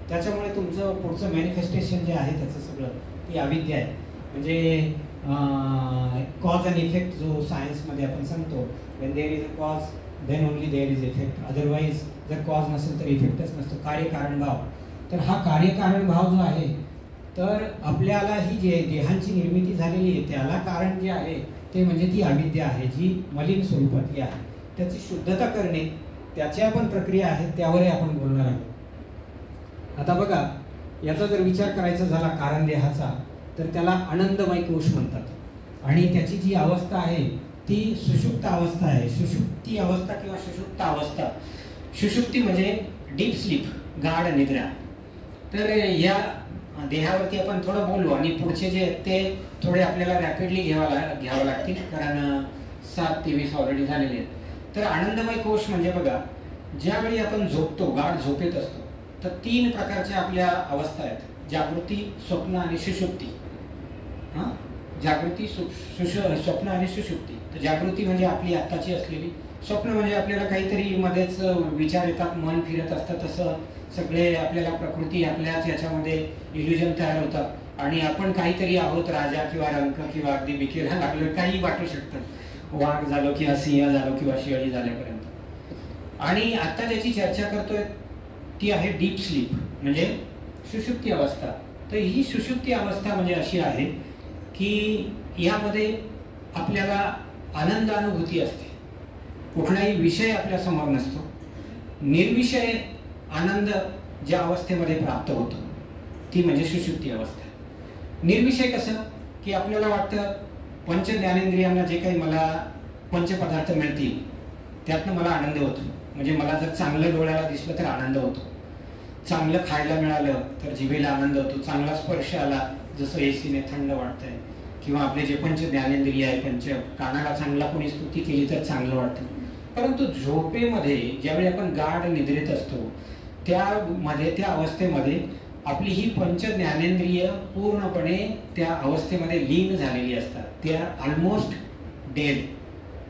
त्याच्यामुळे तुमचं पुढचं मॅनिफेस्टेशन जे आहे त्याचं सगळं ती अविद्या आहे. म्हणजे कॉज अँड इफेक्ट जो सायन्समध्ये आपण सांगतो, when there is a cause then only there is effect, otherwise जर कॉज नसेल तर इफेक्टच नसतो, कार्यकारण भाव. तर हा कार्यकारण भाव जो आहे तर आपल्याला ही जे देहांची निर्मिती झालेली आहे त्याला कारण जे आहे ते म्हणजे ती अविद्या आहे, जी मलिन स्वरूपातली आहे. त्याची शुद्धता करणे, त्याच्या पण प्रक्रिया आहेत, त्यावरही आपण बोलणार आहोत. आता बघा, याचा जर विचार करायचा झाला कारण देहाचा, तर त्याला आनंदमय कोश म्हणतात आणि त्याची जी अवस्था आहे ती सुषुप्त अवस्था आहे. सुषुप्ती अवस्था किंवा सुषुप्त अवस्था. सुषुप्ती म्हणजे डीप स्लीप, गाढ निद्रा. तर या देहावरती आपण थोडं बोलू आणि पुढचे जे आहेत ते थोडे आपल्याला रॅपिडली घ्यावं लागतील, कारण 7:23 ऑलरेडी झालेले आहेत. तर आनंदमय कोश म्हणजे बघा, ज्यावेळी आपण झोपतो, गाढ झोपेत असतो, तर 3 प्रकारच्या आपल्या अवस्था आहेत: जागृती, स्वप्न आणि सुषुप्ती. जागृती, स्वप्न आणि सुषुप्ती. तर जागृती म्हणजे आपली आत्ताची असलेली, स्वप्न म्हणजे आपल्याला काहीतरी मध्येच विचार येतात, मन फिरत असतं, तसं सगळे आपल्याला प्रकृती आपल्याच याच्यामध्ये इल्युजन तयार होतात आणि आपण काहीतरी आहोत, राजा किंवा रंक किंवा अगदी बिकेला लागलो, काही वाटू शकतं, वाघ झालो किंवा सिंह झालो किंवा शिळी झाल्यापर्यंत. आणि आता ज्याची चर्चा करतोय ती आहे डीप स्लीप, म्हणजे सुषुप्ती अवस्था. तर ही सुषुप्ती अवस्था म्हणजे अशी आहे की यामध्ये आपल्याला आनंद अनुभूती असते, कुठलाही विषय आपल्या समोर नसतो, निर्विषय आनंद ज्या अवस्थेमध्ये प्राप्त होतो ती म्हणजे सुषुप्ती अवस्था. निर्विषय कसं की आपल्याला वाटतं पंच ज्ञानेंद्रियांना जे काही मला पंचपदार्थ मिळतील त्यातनं मला आनंद होतो. म्हणजे मला जर चांगलं डोळ्याला दिसलं तर आनंद होतो, चांगलं खायला मिळालं तर जिभेला आनंद होतो, चांगला स्पर्श आला जसं एसीने थंड वाटतंय, किंवा आपले जे पंच ज्ञानेंद्रिय आहे, पंच कानाला चांगला कोणी स्तुती केली तर चांगलं वाटतं. परंतु झोपेमध्ये ज्यावेळी आपण गाढ निद्रेत असतो त्यामध्ये, त्या अवस्थेमध्ये आपली ही पंच ज्ञानेंद्रिय पूर्णपणे त्या अवस्थेमध्ये लीन झालेली असतात. त्या ऑलमोस्ट डेड,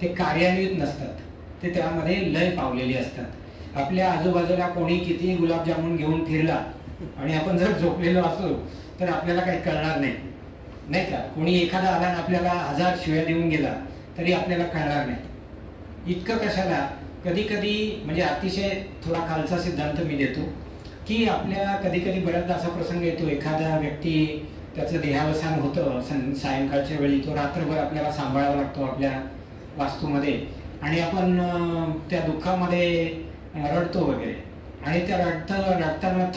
ते कार्यान्वित नसतात, ते त्यामध्ये लय पावलेली असतात. आपल्या आजूबाजूला कोणी किती गुलाबजामुन घेऊन फिरला आणि आपण जर झोपलेलो असो तर आपल्याला काही कळणार नाही, नाही का? कोणी एखादा आला आणि आपल्याला 1000 शिव्या देऊन गेला तरी आपल्याला कळणार नाही. इतकं कशाला, कधी कधी म्हणजे अतिशय थोडा खालचा सिद्धांत मी देतो की आपल्या कधी कधी बऱ्याचदा असा प्रसंग येतो, एखादा व्यक्ती त्याचं देहावसान होतं सायंकाळच्या वेळी, तो रात्रभर आपल्याला सांभाळावा लागतो आपल्या वास्तूमध्ये आणि आपण त्या दुःखामध्ये रडतो वगैरे आणि त्या रडताना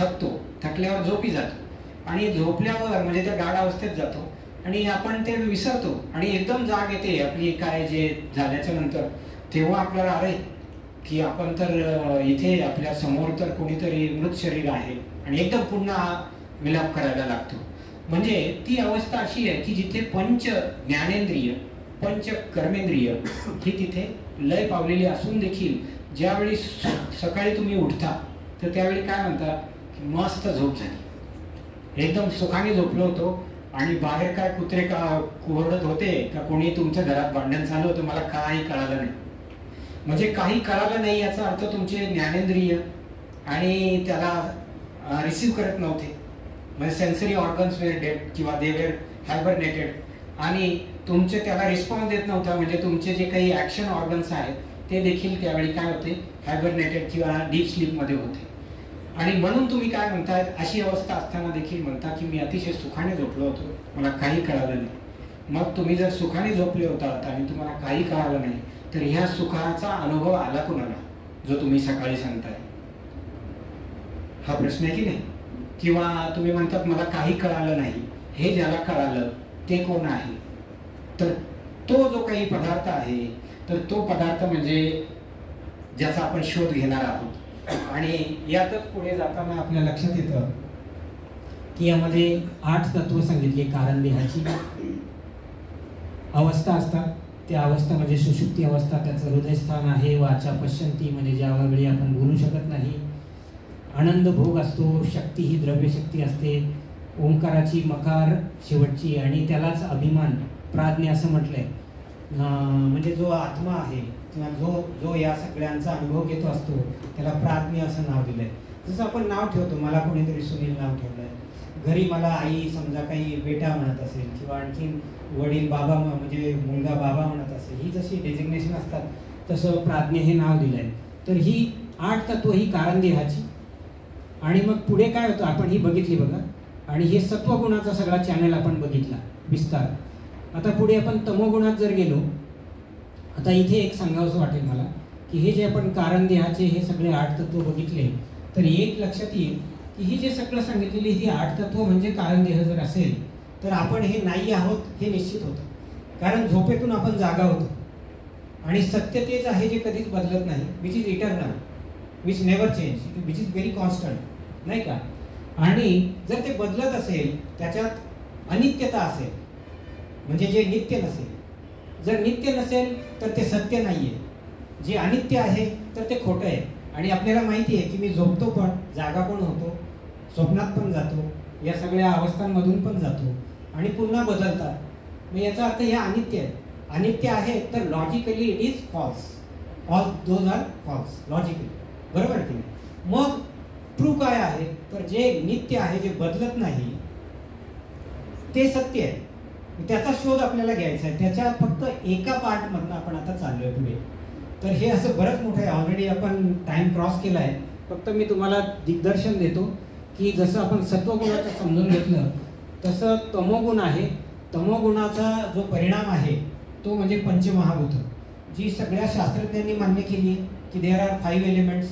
थकल्यावर झोपी जातो आणि झोपल्यावर म्हणजे त्या गाढ अवस्थेत जातो आणि आपण ते विसरतो आणि एकदम जाग येते आपली काय जे झाल्याच्या नंतर. तेव्हा आपल्याला अरे की आपण तर इथे आपल्या समोर तर कोणीतरी मृत शरीर आहे आणि एकदम पुन्हा विलाप करायला लागतो. म्हणजे ती अवस्था अशी आहे की जिथे पंच ज्ञानेंद्रिय, पंच कर्मेंद्रिय ही तिथे लय पावलेली असून देखील ज्यावेळी सकाळी तुम्ही उठता तर त्यावेळी काय म्हणता की मस्त झोप झाली, एकदम सुखाने झोपलो होतो आणि बाहेर काय कुत्रे का कोरडत होते का कोणी तुमच्या घरात भांडण चालू होतं मला काही कळालं नाही. म्हणजे काही कळालं नाही याचा अर्थ तुमचे ज्ञानेंद्रिय आणि त्याला रिसीव्ह करत नव्हते, म्हणजे सेन्सरी ऑर्गन्स वेर डेड किंवा दे वेर हायबरनेटेड आणि तुमचे त्याला रिस्पॉन्स देत नव्हता. म्हणजे तुमचे जे काही ॲक्शन ऑर्गन्स आहेत ते देखील त्यावेळी काय होते, हायबरनेटेड किंवा डीप स्लीपमध्ये होते. आणि म्हणून तुम्ही काय म्हणताय, अशी अवस्था असताना देखील म्हणता की मी अतिशय सुखाने झोपलो होतो, मला काही कळालं नाही. मग तुम्ही जर सुखाने झोपले होतात आणि तुम्हाला काही कळालं नाही तर ह्या सुखाचा अनुभव आला कुणाला, जो तुम्ही सकाळी सांगताय? हा प्रश्न आहे की नाही? किंवा तुम्ही म्हणतात मला काही कळालं नाही, हे ज्याला कळालं ते कोण आहे? तर तो जो काही पदार्थ आहे तर तो पदार्थ म्हणजे ज्याचा आपण शोध घेणार आहोत. आणि यातच पुढे जाताना आपल्या लक्षात येतं की यामध्ये 8 तत्व सांगितली. कारण देहाची अवस्था असतात, त्या अवस्था म्हणजे सुषुप्ती अवस्था, त्याचं हृदयस्थान आहे, वाचा पश्यंती म्हणजे ज्यावेळी आपण बोलू शकत नाही, आनंद भोग असतो, शक्ती ही द्रव्यशक्ती असते, ओंकाराची मकार शेवटची आणि त्यालाच अभिमान प्राज्ञ असं म्हटलंय. म्हणजे जो आत्मा आहे किंवा जो या सगळ्यांचा अनुभव घेतो असतो त्याला प्राज्ञ असं नाव दिलंय. जसं आपण नाव ठेवतो, मला कोणीतरी सुनील नाव ठेवलंय, घरी मला आई समजा काही बेटा म्हणत असेल किंवा आणखीन वडील बाबा म्हणजे मुलगा बाबा म्हणत असेल, ही जशी डेजिग्नेशन असतात तसं प्राज्ञ हे नाव दिलंय. तर ही 8 तत्व ही कारण देहाची. आणि मग पुढे काय होतं आपण ही बघितली बघा. आणि हे सत्वगुणाचा सगळा चॅनल आपण बघितला विस्तार. आता पुढे आपण तमोगुणात जर गेलो, आता इथे एक सांगावंसं वाटेल मला की हे जे आपण कारण देहाचे हे सगळे 8 तत्व बघितले, तर एक लक्षात येईल की ही जे सगळं सांगितलेली ही 8 तत्व म्हणजे कारण देह जर असेल तर आपण हे नाही आहोत हे निश्चित होतं. कारण झोपेतून आपण जागा होतो आणि सत्य तेच आहे जे कधीच बदलत नाही, which is eternal, which never change, which is very constant, नाही का. आणि जर ते बदलत असेल, त्याच्यात अनित्यता असेल, म्हणजे जे नित्य नसेल, जर नित्य नसेल तर ते सत्य नाहीये. जे अनित्य आहे तर ते खोटं आहे. आणि आपल्याला माहिती आहे की मी झोपतो पण, जागा पण होतो, स्वप्नात पण जातो, या सगळ्या अवस्थांमधून पण जातो आणि पुन्हा बदलतात. मग याचा अर्थ हे अनित्य आहे. अनित्य आहे तर logically it is false. All those are false logically, बरोबर की नाही. मग ट्रू काय आहे, तर जे नित्य आहे, जे बदलत नाही, ते सत्य आहे. त्याचा शोध आपल्याला घ्यायचा आहे. त्याच्या फक्त एका पार्टमधनं आपण आता चाललोय पुढे. तर हे असं बरंच मोठं आहे. ऑलरेडी आपण टाइम क्रॉस केला आहे. फक्त मी तुम्हाला दिग्दर्शन देतो की जसं आपण सत्वगुणाचं समजून घेतलं तसं तमोगुण आहे. तमोगुणाचा जो परिणाम आहे तो म्हणजे पंचमहाभूत, जी सगळ्या शास्त्रज्ञांनी मान्य केली की देअर आर 5 एलिमेंट्स.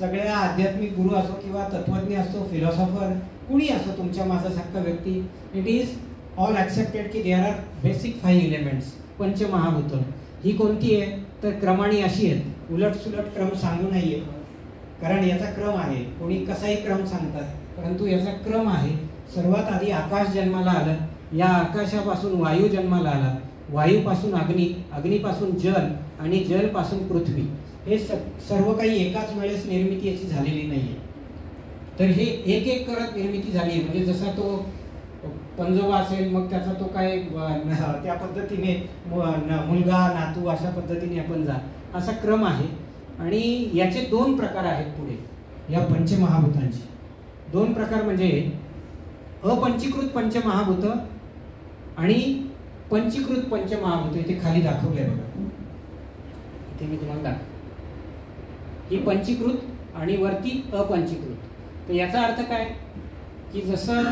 सगळ्या आध्यात्मिक गुरु असो किंवा तत्वज्ञ असो, फिलॉसॉफर, कुणी असो, तुमच्या माझ्यासारखा व्यक्ती, इट इज ऑल ॲक्सेप्टेड की देअर आर बेसिक 5 एलिमेंट्स, पंचमहाभूत. ही कोणती आहे तर क्रमाने अशी आहेत. उलट सुलट क्रम सांगू नाहीये, कारण याचा क्रम आहे. कोणी कसाही क्रम सांगतात, परंतु याचा क्रम आहे. सर्वात आधी आकाश जन्माला आलं, या आकाशापासून वायू जन्माला आला, वायूपासून अग्नी, अग्नीपासून जल आणि जलपासून पृथ्वी. हे सर्व काही एकाच वेळेस निर्मिती याची झालेली नाहीये. तर हे एक एक करत निर्मिती झाली. म्हणजे जसा तो पंजोबा असेल, मग त्याचा तो काय त्या पद्धतीने मुलगा, नातू, अशा पद्धतीने आपण जा, असा क्रम आहे. आणि याचे 2 प्रकार आहेत पुढे या पंचमहाभूतांचे. 2 प्रकार म्हणजे अपंचीकृत पंचमहाभूत आणि पंचीकृत पंचमहाभूत. इथे खाली दाखवले आहे बघा, इथे मी तुम्हाला दाखव. ही पंचीकृत आणि वरती अपंचीकृत. तर याचा अर्थ काय की जसं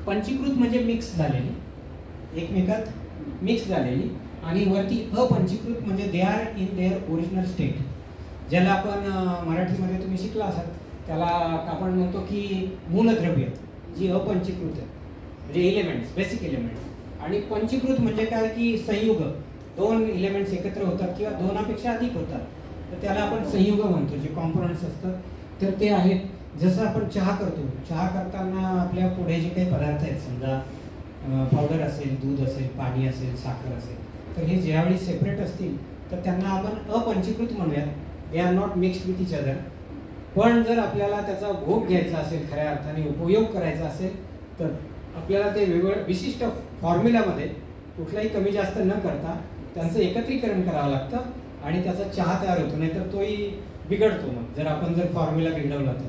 पंचीकृत म्हणजे मिक्स झालेली, एकमेकात मिक्स झालेली, आणि वरती अपंचीकृत म्हणजे they are in their original state. ज्याला आपण मराठीमध्ये तुम्ही शिकला असाल त्याला आपण म्हणतो की मूलद्रव्य, जी अपंचीकृत आहे, म्हणजे एलिमेंट्स, बेसिक एलिमेंट्स. आणि पंचीकृत म्हणजे काय की संयुग, 2 एलिमेंट्स एकत्र होतात किंवा 2पेक्षा अधिक होतात, तर त्याला आपण संयुग म्हणतो. जे कॉम्पोनंट्स असतात तर ते आहेत. जसं आपण चहा करतो, चहा करताना आपल्या पुढे जे काही पदार्थ आहेत, समजा पावडर असेल, दूध असेल, पाणी असेल, साखर असेल, तर हे ज्यावेळी सेपरेट असतील तर त्यांना आपण अपंचीकृत म्हणूयात. They are not mixed with each other. पण जर आपल्याला त्याचा भोग घ्यायचा असेल, खऱ्या अर्थाने उपयोग करायचा असेल, तर आपल्याला ते वेगवेगळ्या विशिष्ट फॉर्म्युल्यामध्ये कुठलाही कमी जास्त न करता त्यांचं एकत्रीकरण करावं लागतं आणि त्याचा चहा तयार होतो. नाहीतर तोही बिघडतो मग जर आपण फॉर्म्युला बिघडवला तर.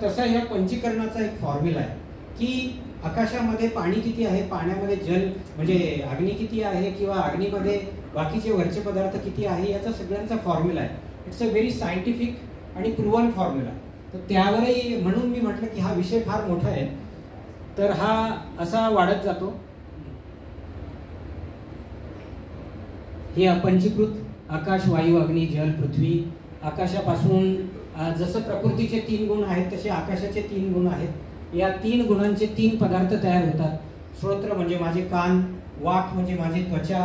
तसा ह्या पंचीकरणाचा एक फॉर्म्युला आहे की आकाशामध्ये पाणी किती आहे, पाण्यामध्ये जल म्हणजे अग्नी किती आहे, किंवा अग्नीमध्ये बाकीचे वरचे पदार्थ किती आहे, याचा सगळ्यांचा फॉर्म्युला आहे. इट्स अ व्हेरी सायंटिफिक आणि प्रूव्हन फॉर्म्युला. तर त्यावरही म्हणून मी म्हटलं की हा विषय फार मोठा आहे, तर हा असा वाढत जातो. हे अपंचीकृत आकाश, वायू, अग्नी, जल, पृथ्वी. आकाशापासून जसं प्रकृतीचे 3 गुण आहेत तसे आकाशाचे 3 गुण आहेत. या 3 गुणांचे 3 पदार्थ तयार होतात. श्रोत्र म्हणजे माझे कान, वाक म्हणजे माझी त्वचा,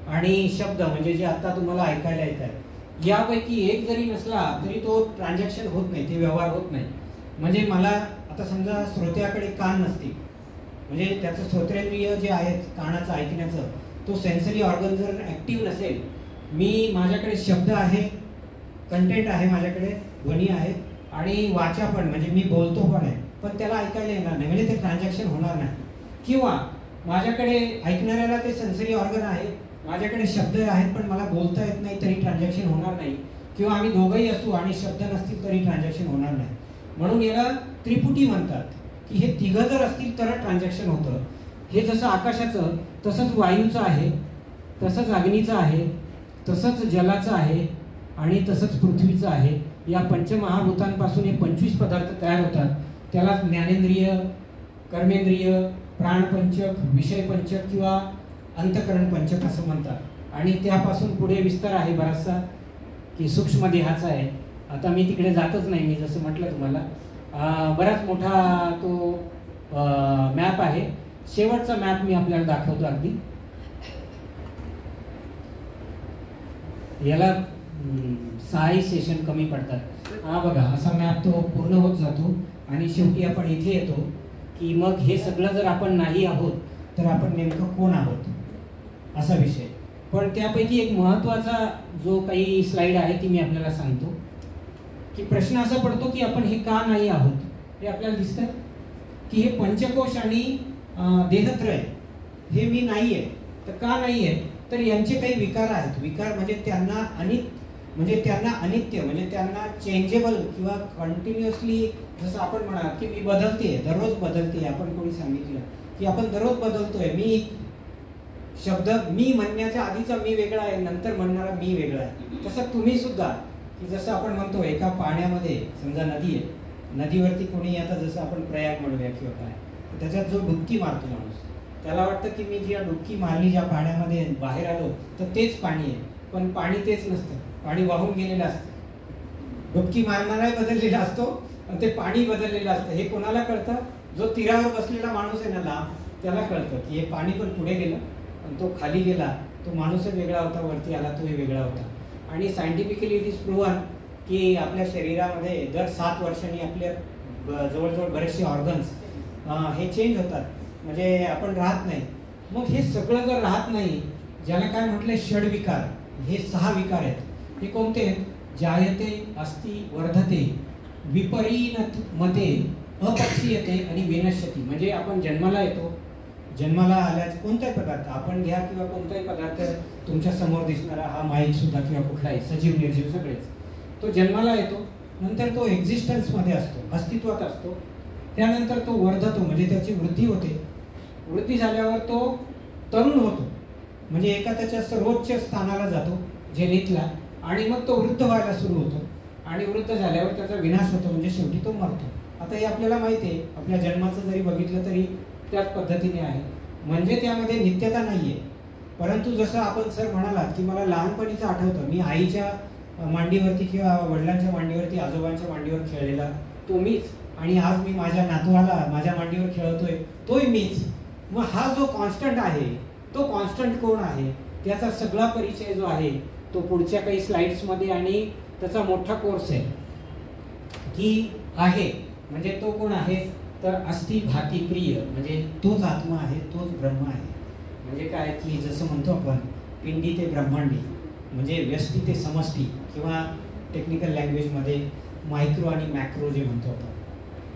आणि शब्द म्हणजे जे आता तुम्हाला ऐकायला येत आहे. यापैकी एक जरी नसला तरी तो ट्रान्झॅक्शन होत नाही, ते व्यवहार होत नाही. म्हणजे मला आता समजा श्रोत्याकडे कान नसतील, म्हणजे त्याचं श्रोत्रेंद्रिय जे आहेत कानाचं ऐकण्याचं, तो सेन्सरी ऑर्गन जर ॲक्टिव्ह नसेल, माझ्याकडे शब्द आहे, कंटेंट आहे, माझ्याकडे ध्वनी आहे, आणि वाचा पण म्हणजे मी बोलतो पण आहे, पण त्याला ऐकायला येणार नाही, म्हणजे ते ट्रान्झॅक्शन होणार नाही. किंवा माझ्याकडे ऐकणाऱ्याला ते सेन्सरी ऑर्गन आहे, माझ्याकडे शब्द आहेत पण मला बोलता येत नाही, तरी ट्रान्झॅक्शन होणार नाही. किंवा आम्ही दोघंही असू आणि शब्द नसतील तरी ट्रान्झॅक्शन होणार नाही. म्हणून याला त्रिपुटी म्हणतात की हे 3 जर असतील तर ट्रान्झॅक्शन होतं. हे जसं आकाशाचं, तसंच वायूचं आहे, तसंच अग्नीचं आहे, तसंच जलाचं आहे, आणि तसंच पृथ्वीचं आहे. या पंचमहाभूतांपासून हे 25 पदार्थ तयार होतात. त्याला ज्ञानेंद्रिय, कर्मेंद्रिय, प्राणपंचक, विषयपंचक किंवा अंतकरण पंचक असं म्हणतात. आणि त्यापासून पुढे विस्तार आहे बराचसा की सूक्ष्म देहाचा आहे. आता मी तिकडे जातच नाही, मी जसं म्हटलं तुम्हाला बराच मोठा तो मॅप आहे. शेवटचा मॅप मी आपल्याला दाखवतो. अगदी याला 6 सेशन कमी पडतात. हा बघा, असा मॅप तो पूर्ण होत जातो आणि शेवटी आपण इथे येतो की मग हे सगळं जर आपण नाही आहोत तर आपण नेमकं कोण आहोत असा विषय. पण त्यापैकी एक महत्वाचा जो काही स्लाइड आहे ती मी आपल्याला सांगतो की प्रश्न असा पडतो की आपण हे का नाही आहोत. हे आपल्याला दिसतं की हे पंचकोश आणि देहत्रय हे मी नाही आहे. तर का नाही आहे तर यांचे काही विकार आहेत. विकार म्हणजे त्यांना अनित्य म्हणजे त्यांना चेंजेबल किंवा कंटिन्युअसली, जसं आपण म्हणाल की मी बदलते, दररोज बदलते. आपण कोणी सांगितलं की आपण दररोज बदलतोय. मी शब्द मी म्हणण्याच्या आधीचा मी वेगळा आहे, नंतर म्हणणारा मी वेगळा आहे. तसं तुम्ही सुद्धा की जसं आपण म्हणतो एका पाण्यामध्ये समजा नदी आहे, नदीवरती कोणी आता जसं आपण प्रयाग म्हणूया किंवा काय, त्याच्यात जो डुबकी मारतो माणूस त्याला वाटतं की मी जी डुबकी मारली ज्या पाण्यामध्ये बाहेर आलो तर तेच पाणी आहे. पण पाणी तेच नसतं, पाणी वाहून गेलेलं असतं. डुबकी मारणाराही बदललेला असतो आणि ते पाणी बदललेलं असतं. हे कोणाला कळतं? जो तीरावर बसलेला माणूस आहे ना लांब, त्याला कळतं की हे पाणी पण पुढे गेलं आणि तो खाली गेला, तो माणूसच वेगळा होता, वरती आला तोही वेगळा होता. आणि सायंटिफिकली इट इज प्रूव्हन की आपल्या शरीरामध्ये दर 7 वर्षांनी आपल्या जवळजवळ बरेचसे ऑर्गन्स हे चेंज होतात, म्हणजे आपण राहत नाही. मग हे सगळं जर राहत नाही, ज्याला काय म्हटलंय षडविकार, हे 6 विकार आहेत. हे कोणते आहेत? जायते, अस्ति, वर्धते, विपरीत मते, अपक्षीयते आणि विनश्यती. म्हणजे आपण जन्माला येतो, जन्माला आल्यास कोणताही पदार्थ आपण घ्या किंवा कोणताही पदार्थ तुमच्या समोर दिसणारा हा माईक सुद्धा किंवा कुठलाही सजीव निर्जीव सगळेच, तो जन्माला येतो, नंतर तो एक्झिस्टन्समध्ये असतो, अस्तित्वात असतो. त्यानंतर तो वर्धतो म्हणजे त्याची वृद्धी होते. वृद्धी झाल्यावर तो तरुण होतो, म्हणजे एका त्याच्या सर्वोच्च स्थानाला जातो जेनीतला, आणि मग तो वृद्ध व्हायला सुरू होतो. आणि वृद्ध झाल्यावर त्याचा विनाश होतो, म्हणजे शेवटी तो मरतो. आता हे आपल्याला माहिती आहे, आपल्या जन्माचं जरी बघितलं तरी त्याच पद्धतीने आहे, म्हणजे त्यामध्ये नित्यता नाहीये. परंतु जसं आपण सर म्हणालात की मला लहानपणीचं आठवतं, मी आईच्या मांडीवरती किंवा वडिलांच्या मांडीवरती, आजोबांच्या मांडीवर खेळलेला तो मीच, आणि आज मी माझ्या नातवाला माझ्या मांडीवर खेळतोय तोही मीच. मग हा जो कॉन्स्टंट आहे तो कॉन्स्टंट कोण आहे, त्याचा सगळा परिचय जो आहे तो पुढच्या काही स्लाइड्समध्ये, आणि त्याचा मोठा कोर्स आहे की आहे. म्हणजे तो कोण आहे तर अस्ति भाती प्रिय, म्हणजे तोच आत्मा आहे, तोच ब्रह्म आहे. म्हणजे काय की जसं म्हणतो आपण पिंडी ते ब्रह्मांडी, म्हणजे व्यष्टी ते समष्टी, किंवा टेक्निकल लँग्वेजमध्ये मायक्रो आणि मॅक्रो जे म्हणतो आपण,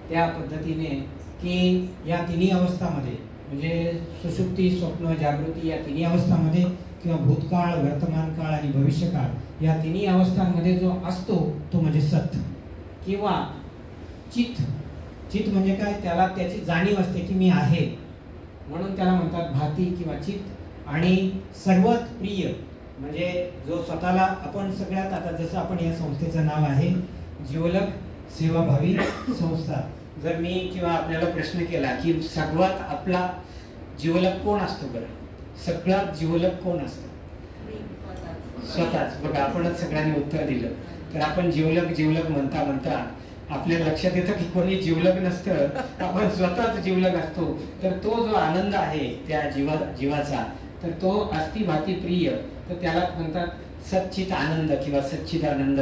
त्या पद्धतीने की या तिन्ही अवस्थामध्ये, म्हणजे सुषुप्ती, स्वप्न, जागृती या तिन्ही अवस्थामध्ये, किंवा भूतकाळ, वर्तमान काळ आणि भविष्यकाळ या तिन्ही अवस्थांमध्ये जो असतो तो म्हणजे सत किंवा चित. चित म्हणजे काय? त्याला त्याची जाणीव असते की मी आहे, म्हणून त्याला म्हणतात भाती किंवा चित. आणि सर्वात प्रिय म्हणजे जो स्वतःला आपण सगळ्यात, आता जसं आपण या संस्थेचं नाव आहे जिवलग सेवाभावी संस्था, जर मी किंवा आपल्याला प्रश्न केला की सर्वात आपला जिवलग कोण असतो बरं, सगळ्यात जिवलग कोण असतं? स्वतःच. बघा, आपणच सगळ्यांनी उत्तर दिलं. तर आपण जिवलग म्हणता म्हणता आपल्या लक्षात येतं की कोणी जिवलग नसतं, आपण स्वतःच जिवलग असतो. तर तो जो आनंद आहे त्या जीवाचा, तर तो अस्ति भाती प्रिय, तर त्याला म्हणतात सच्चित आनंद किंवा सच्चित आनंद.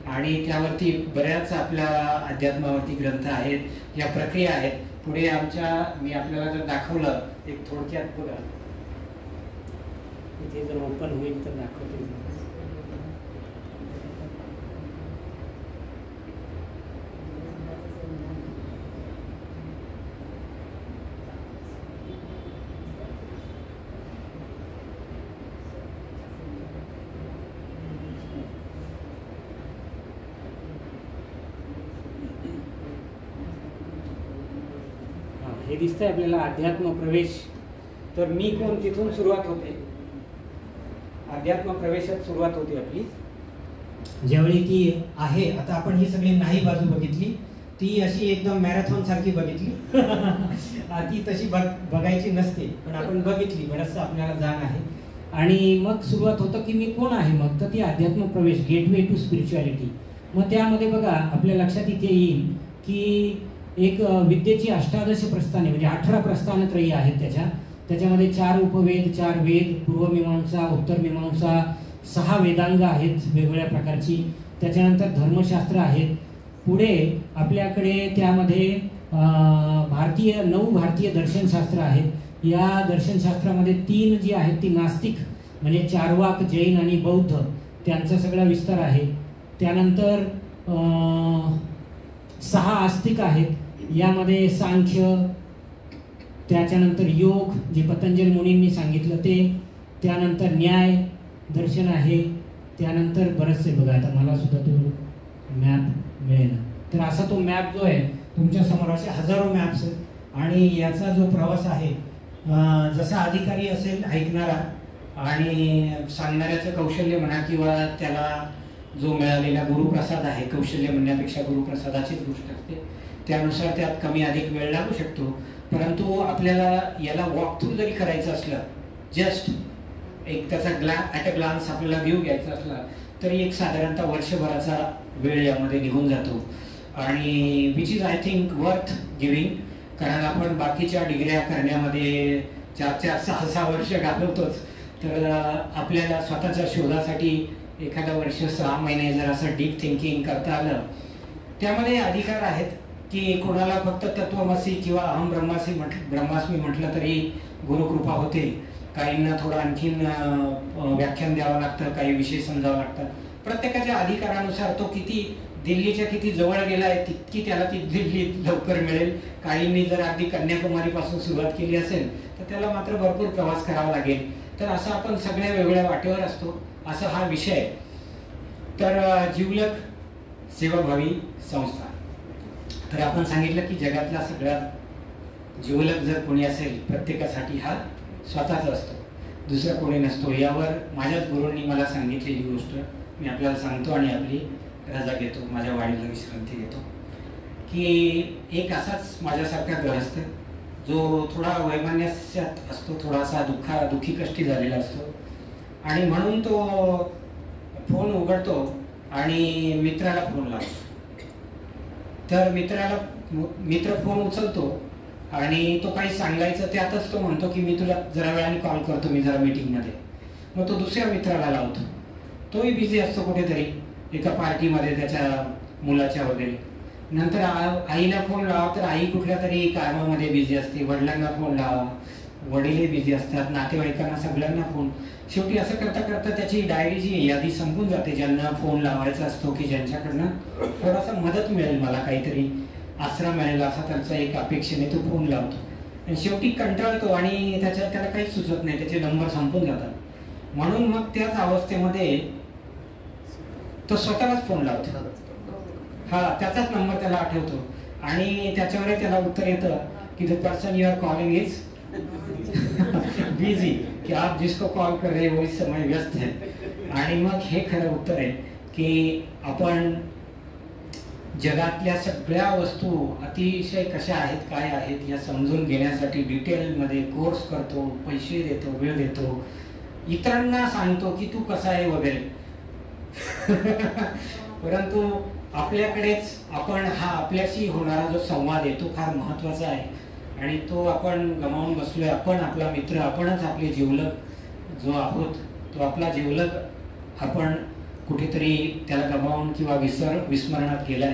आणि त्यावरती बऱ्याच आपल्या अध्यात्मावरती ग्रंथ आहेत, या प्रक्रिया आहेत. पुढे आमच्या, मी आपल्याला जर दाखवलं एक थोडक्यात, बघा इथे जर ओपन होईल तर दाखवते. हे दिसतंय आपल्याला अध्यात्म प्रवेश. तर मी कोण तिथून सुरुवात होते, अध्यात्म प्रवेशात सुरुवात होती आपली, ज्यावेळी ती आहे. आता आपण ही सगळी नाही बाजू बघितली, ती अशी एकदम मॅरेथॉन सारखी बघितली ती तशी बघायची नसते, पण आपण बघितली, बरंचसं आपल्याला जाण आहे. आणि मग सुरुवात होतं की मी कोण आहे, मग तर ती अध्यात्म प्रवेश, गेटवे टू स्पिरिच्युअलिटी. मग त्यामध्ये बघा आपल्या लक्षात इथे येईल की एक विद्येची 18 प्रस्थाने म्हणजे 18 प्रस्थानत्रयी आहेत त्याच्यामध्ये 4 उपवेद, 4 वेद, पूर्वमीमांसा, उत्तरमीमांसा, 6 वेदांग आहेत वेगवेगळ्या प्रकारची. त्याच्यानंतर धर्मशास्त्र आहेत. पुढे आपल्याकडे त्यामध्ये 9 भारतीय दर्शनशास्त्र आहेत. या दर्शनशास्त्रामध्ये 3 जी आहेत ती नास्तिक म्हणजे चार्वाक, जैन आणि बौद्ध त्यांचा सगळा विस्तार आहे. त्यानंतर 6 आस्तिक आहेत. यामध्ये सांख्य, त्याच्यानंतर योग जे पतंजल मुनींनी सांगितलं ते, त्यानंतर न्याय दर्शन आहे, त्यानंतर बरेचसे बघा आता मला सुद्धा तो मॅप मिळेल. तर असा तो मॅप जो आहे तुमच्या समोर असे हजारो मॅप्स आहेत. आणि याचा जो प्रवास आहे जसा अधिकारी असेल ऐकणारा आणि सांगणाऱ्याचं कौशल्य म्हणा किंवा त्याला जो मिळालेला गुरुप्रसाद आहे, कौशल्य म्हणण्यापेक्षा गुरुप्रसादाचीच गोष्ट असते, त्यानुसार त्यात कमी अधिक वेळ लागू शकतो. परंतु आपल्याला याला वॉक थ्रू जरी करायचं असलं, जस्ट एक त्याचा ॲट अ ग्लान्स आपल्याला व्ह्यू घ्यायचा असला तरी एक साधारणतः वर्षभराचा वेळ यामध्ये निघून जातो. आणि which is I think worth giving, कारण आपण बाकीच्या डिग्र्या करण्यामध्ये 4-4, 6-6 वर्ष घालवतोच. तर आपल्याला स्वतःच्या शोधासाठी एखादा वर्ष 6 महिने जर असं डीप थिंकिंग करता आलं, त्यामध्ये अधिकार आहेत की कोणाला फक्त तत्वमसी किंवा अहम ब्रह्मास्मी म्हटलं तरी गुरुकृपा होते. काहींना थोडं आणखीन व्याख्यान द्यावं लागतं, काही विषय समजावं लागतात. प्रत्येकाच्या अधिकारानुसार तो किती दिल्लीच्या किती जवळ गेला आहे तितकी त्याला ती दिल्ली लवकर मिळेल. काहींनी जर अगदी कन्याकुमारीपासून सुरुवात केली असेल तर त्याला मात्र भरपूर प्रवास करावा लागेल. तर असं आपण सगळ्या वेगवेगळ्या वाटेवर असतो, असा हा विषय. तर जिवलग सेवाभावी संस्था, तर आपण सांगितलं की जगातला सगळ्यात जिवलग जर कोणी असेल प्रत्येकासाठी हा स्वतःच असतो, दुसरा कोणी नसतो. यावर माझ्याच गुरूंनी मला सांगितलेली गोष्ट मी आपल्याला सांगतो आणि आपली रजा घेतो, माझ्या वाणीला विश्रांती घेतो. की एक असाच माझ्यासारखा गृहस्थ जो थोडा वैमनस्यात असतो, थोडासा दुःखी कष्टी झालेला असतो आणि म्हणून तो फोन उघडतो आणि मित्राला फोन लावतो. तर मित्र फोन उचलतो आणि तो काही सांगायचं त्यातच तो म्हणतो की मी तुला जरा वेळाने कॉल करतो, मी जरा मीटिंगमध्ये. मग तो दुसऱ्या मित्राला लावतो, तोही बिझी असतो कुठेतरी एका पार्टीमध्ये त्याच्या मुलाच्या वगैरे. नंतर आईला फोन लावा तर आई कुठल्या तरी कामामध्ये बिझी असते, वडिलांना फोन लावा, वडीलही बिझी असतात, नातेवाईकांना सगळ्यांना फोन. शेवटी असं करता करता त्याची डायरी जी यादी संपून जाते, ज्यांना फोन लावायचा असतो की ज्यांच्याकडनं थोडासा मदत मिळेल, मला काहीतरी आसरा मिळेल असा त्यांचा एक अपेक्षेने तो फोन लावतो. आणि शेवटी कंटाळतो आणि त्याला काहीच सुचत नाही, त्याचे नंबर संपून जातात. म्हणून मग त्याच अवस्थेमध्ये तो स्वतःलाच फोन लावतो. त्याचाच नंबर त्याला आठवतो आणि त्याच्यावर त्याला उत्तर येतं की the person you are calling is busy, की आप जिसको कॉल कर रहे वो इस समय व्यस्त है. आणि मग हे खरं उत्तर आहे की आपण जगातल्या सगळ्या वस्तू अतिशय कशा आहेत, काय आहेत या समजून घेण्यासाठी डिटेलमध्ये कोर्स करतो, पैसे देतो, वेळ देतो, इतरांना सांगतो की तू कसा आहे वगैरे. परंतु आपल्याकडेच आपण हा आपल्याशी होणारा जो संवाद आहे तो फार महत्त्वाचा आहे आणि तो आपण गमावून बसलोय. आपण आपला मित्र, आपणच आपले जिवलग जो आहोत तो आपला जिवलग आपण कुठेतरी त्याला गमावून किंवा विस्मरणात गेलाय.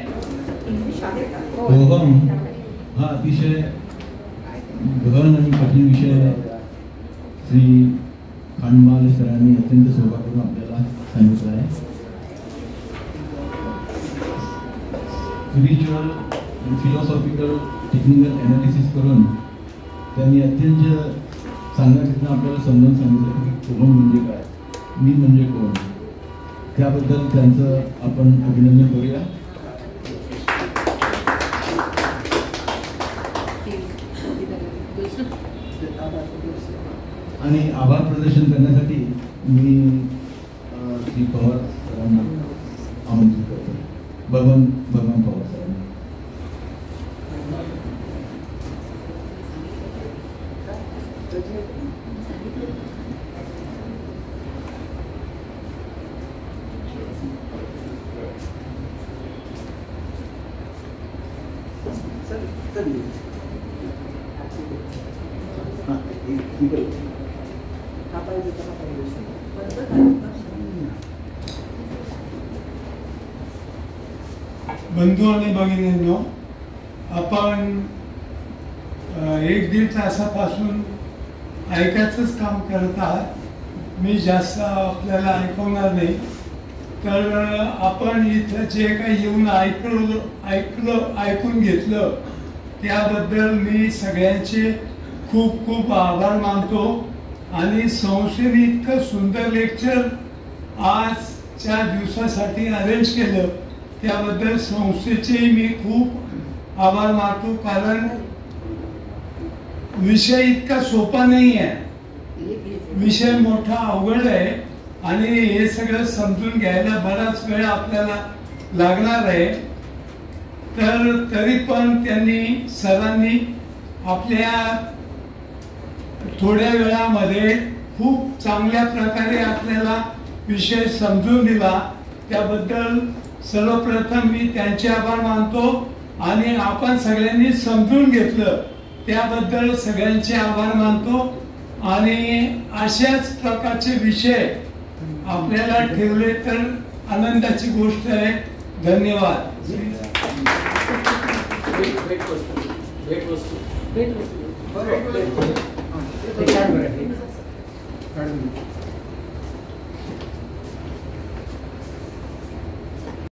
हा अतिशय गहन आणि कठीण विषय श्री खांडबाल सरांनी अत्यंत सोपा करून आपल्याला सांगितलं आहे. स्पिरिच्युअल आणि फिलॉसॉफिकल टेक्निकल ॲनालिसिस करून त्यांनी अत्यंत चांगल्या रीतीनं आपल्याला समजावून सांगितलं की कोण म्हणजे काय, मी म्हणजे कोण. त्याबद्दल त्यांचं आपण अभिनंदन करूया. आणि आभार प्रदर्शन करण्यासाठी मी श्री पवार सरांना आमंत्रित करतो. भगवान पवार सरांना. बंधू आणि भगिनींनो, आपण 1-1.5 तासापासून ऐकायचंच काम करत आहात. मी जास्त आपल्याला ऐकवणार नाही. तर आपण इथं जे काही येऊन ऐकून घेतलं त्याबद्दल मी सगळ्यांचे खूप खूप आभार मानतो. आणि संस्थेने इतकं सुंदर लेक्चर आजच्या दिवसासाठी अरेंज केलं त्याबद्दल संस्थेचे मी खूप आभार मानतो. कारण विषय इतका सोपा नाही आहे, विषय मोठा अवघड आहे आणि हे सगळं समजून घ्यायला बराच वेळ आपल्याला लागणार आहे. तर तरी पण त्यांनी सरांनी आपल्या थोड्या वेळामध्ये खूप चांगल्या प्रकारे आपल्याला विषय समजून दिला. त्याबद्दल सर्वप्रथम मी त्यांचे आभार मानतो आणि आपण सगळ्यांनी समजून घेतलं त्याबद्दल सगळ्यांचे आभार मानतो. आणि अशाच प्रकारचे विषय आपल्याला ठेवले तर आनंदाची गोष्ट आहे. धन्यवाद. भेट